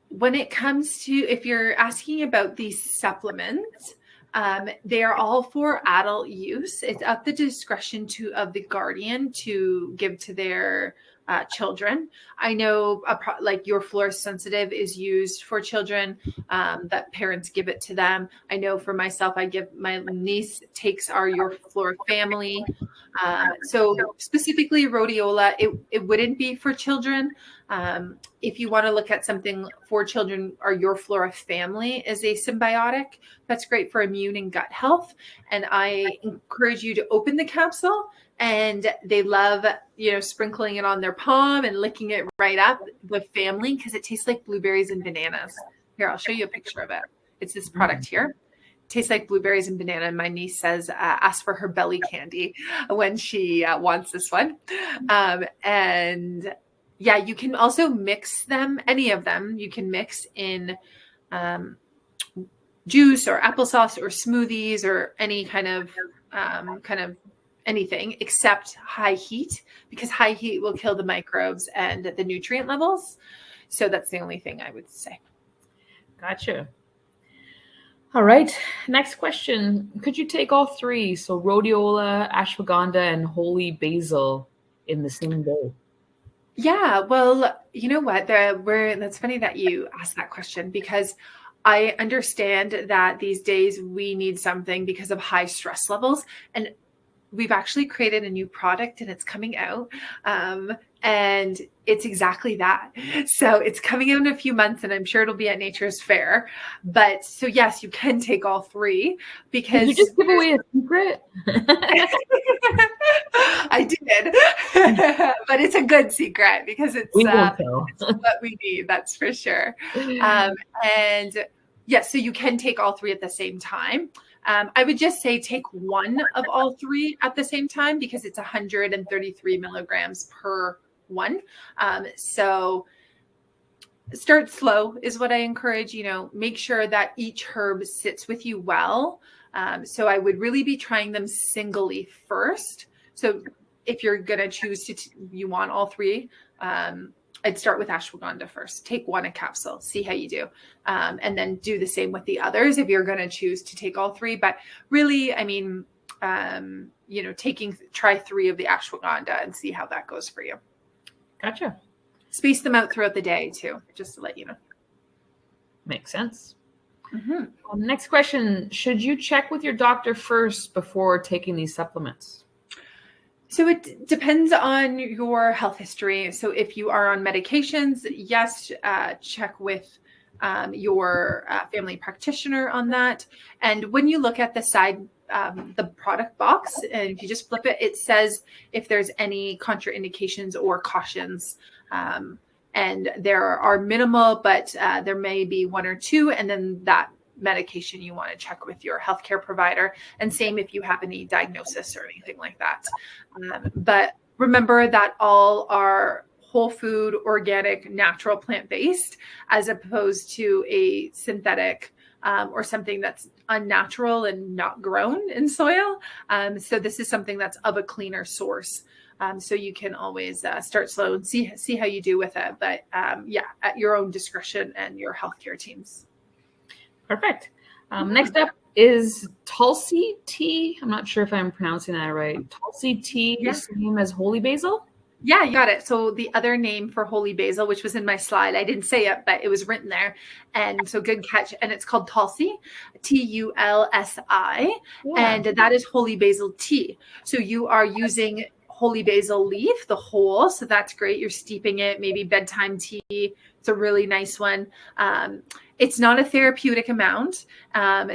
Speaker 1: when it comes to, if you're asking about these supplements, they are all for adult use. It's at the discretion of the guardian to give to their children. I know like your Flora Sensitive is used for children, that parents give it to them. I know for myself, my niece takes our Your Flora family. So specifically rhodiola, it wouldn't be for children. If you want to look at something for children, our Your Flora family is a symbiotic. That's great for immune and gut health. And I encourage you to open the capsule, and they love, sprinkling it on their palm and licking it right up, the family, because it tastes like blueberries and bananas. Here, I'll show you a picture of it. It's this product here. Tastes like blueberries and banana. And my niece says, ask for her belly candy when she wants this one. And yeah, you can also mix them, any of them. You can mix in juice or applesauce or smoothies or any kind of anything except high heat, because high heat will kill the microbes and the nutrient levels. So that's the only thing I would say.
Speaker 2: Gotcha. All right. Next question. Could you take all three? So rhodiola, ashwagandha, and holy basil in the same day?
Speaker 1: Yeah. Well, you know what? That's funny that you asked that question, because I understand that these days we need something because of high stress levels. And we've actually created a new product, and it's coming out. And it's exactly that. So it's coming out in a few months, and I'm sure it'll be at Nature's Fair. But so yes, you can take all three, because
Speaker 2: did you just give away a secret?
Speaker 1: I did, but it's a good secret, because it's what we need. That's for sure. And yes, so you can take all three at the same time. I would just say take one of all three at the same time, because it's 133 milligrams per one. So start slow is what I encourage. Make sure that each herb sits with you well. So I would really be trying them singly first. So if you're going to choose you want all three, I'd start with ashwagandha first. Take one a capsule, see how you do. And then do the same with the others if you're going to choose to take all three. But really, I mean, try 3 of the ashwagandha and see how that goes for you.
Speaker 2: Gotcha.
Speaker 1: Space them out throughout the day too, just to let you know.
Speaker 2: Makes sense. Mm-hmm. Next question. Should you check with your doctor first before taking these supplements?
Speaker 1: So it depends on your health history. So if you are on medications, yes, check with your family practitioner on that. And when you look at the side, the product box, and if you just flip it, it says if there's any contraindications or cautions. And there are minimal, but there may be 1 or 2, and then that medication you want to check with your healthcare provider, and same if you have any diagnosis or anything like that. But remember that all are whole food, organic, natural, plant-based, as opposed to a synthetic or something that's unnatural and not grown in soil. So this is something that's of a cleaner source. So you can always start slow and see how you do with it. But yeah, at your own discretion and your healthcare teams.
Speaker 2: Perfect. Next up is Tulsi Tea. I'm not sure if I'm pronouncing that right. Tulsi Tea, yeah. Same as holy basil?
Speaker 1: Yeah, you got it. So the other name for holy basil, which was in my slide, I didn't say it, but it was written there. And so good catch. And it's called Tulsi, Tulsi. Yeah. And that is holy basil tea. So you are using holy basil leaf, the whole. So that's great. You're steeping it, maybe bedtime tea. It's a really nice one. It's not a therapeutic amount.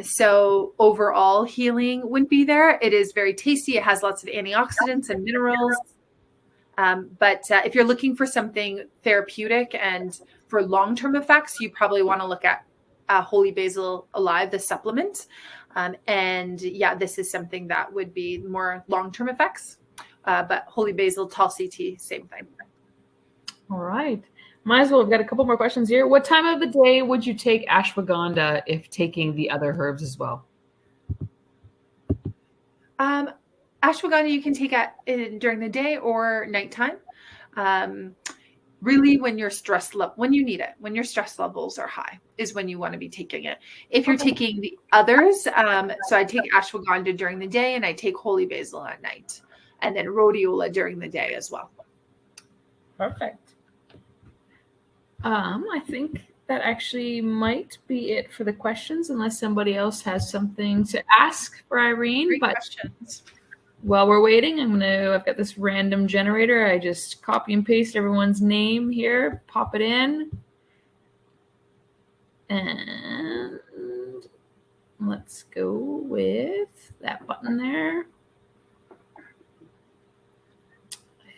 Speaker 1: So overall healing wouldn't be there. It is very tasty. It has lots of antioxidants and minerals. But if you're looking for something therapeutic and for long-term effects, you probably want to look at Holy Basil Alive, the supplement. And yeah, this is something that would be more long-term effects. But Holy Basil, Tulsi Tea, same thing.
Speaker 2: All right. Might as well. We've got a couple more questions here. What time of the day would you take ashwagandha if taking the other herbs as well?
Speaker 1: Ashwagandha you can take during the day or nighttime. Really, when your when you need it, when your stress levels are high, is when you want to be taking it. If you're taking the others, so I take ashwagandha during the day, and I take holy basil at night, and then rhodiola during the day as well.
Speaker 2: Perfect. I think that actually might be it for the questions, unless somebody else has something to ask for Irene.
Speaker 1: Great questions.
Speaker 2: While we're waiting, I've got this random generator. I just copy and paste everyone's name here, pop it in. And let's go with that button there.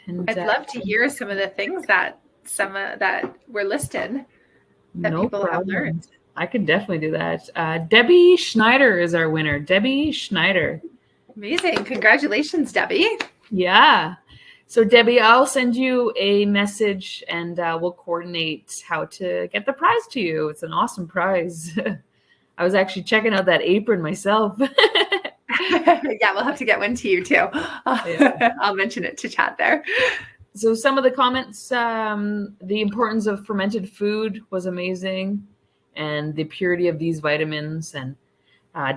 Speaker 2: And
Speaker 1: I'd love to hear some of the things that were listed that people have learned.
Speaker 2: I could definitely do that. Debbie Schneider is our winner. Debbie Schneider.
Speaker 1: Amazing. Congratulations, Debbie.
Speaker 2: Yeah. So Debbie, I'll send you a message and we'll coordinate how to get the prize to you. It's an awesome prize. I was actually checking out that apron myself.
Speaker 1: Yeah, we'll have to get one to you too. Yeah. I'll mention it to chat there.
Speaker 2: So some of the comments, the importance of fermented food was amazing, and the purity of these vitamins. And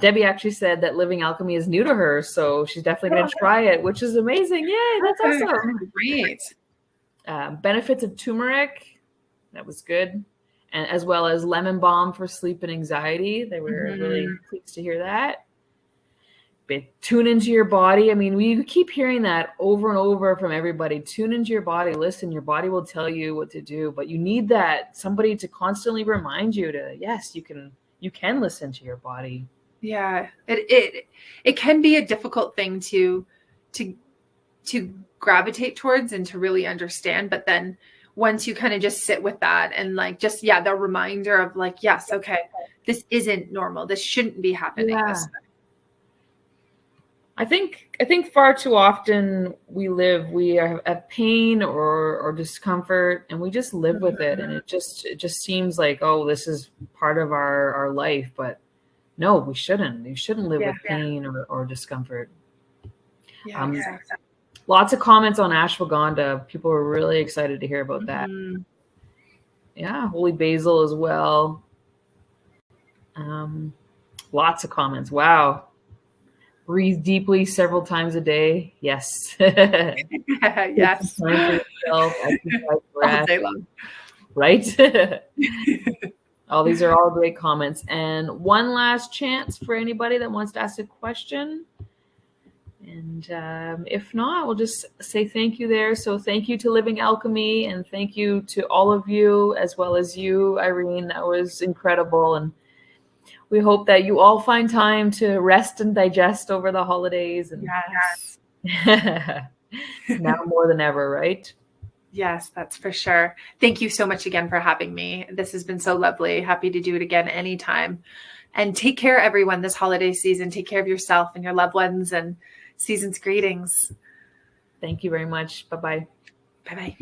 Speaker 2: Debbie actually said that Living Alchemy is new to her, so she's definitely going to try it, which is amazing. Yay, that's awesome.
Speaker 1: Great.
Speaker 2: Benefits of turmeric, that was good. And as well as lemon balm for sleep and anxiety. They were really pleased to hear that. Tune into your body. I mean, we keep hearing that over and over from everybody. Tune into your body. Listen, your body will tell you what to do, but you need that somebody to constantly remind you to, yes, you can listen to your body.
Speaker 1: Yeah, it can be a difficult thing to gravitate towards and to really understand. But then once you kind of just sit with that and the reminder of yes, okay, this isn't normal. This shouldn't be happening.
Speaker 2: Yeah. I think far too often we have pain or discomfort, and we just live with it, and it just seems like, oh, this is part of our life. But no, we shouldn't. You shouldn't live with pain or discomfort.
Speaker 1: Yeah, exactly.
Speaker 2: Lots of comments on ashwagandha. People were really excited to hear about that. Yeah, holy basil as well. Lots of comments. Wow. Breathe deeply several times a day. Yes.
Speaker 1: Yes.
Speaker 2: Time for yourself,
Speaker 1: all day long.
Speaker 2: Right? These are all great comments. And one last chance for anybody that wants to ask a question. And if not, we'll just say thank you there. So thank you to Living Alchemy, and thank you to all of you, as well as you, Irene. That was incredible. And we hope that you all find time to rest and digest over the holidays. And
Speaker 1: yes.
Speaker 2: Now more than ever, right?
Speaker 1: Yes, that's for sure. Thank you so much again for having me. This has been so lovely. Happy to do it again anytime. And take care, everyone, this holiday season. Take care of yourself and your loved ones, and season's greetings.
Speaker 2: Thank you very much. Bye-bye.
Speaker 1: Bye-bye.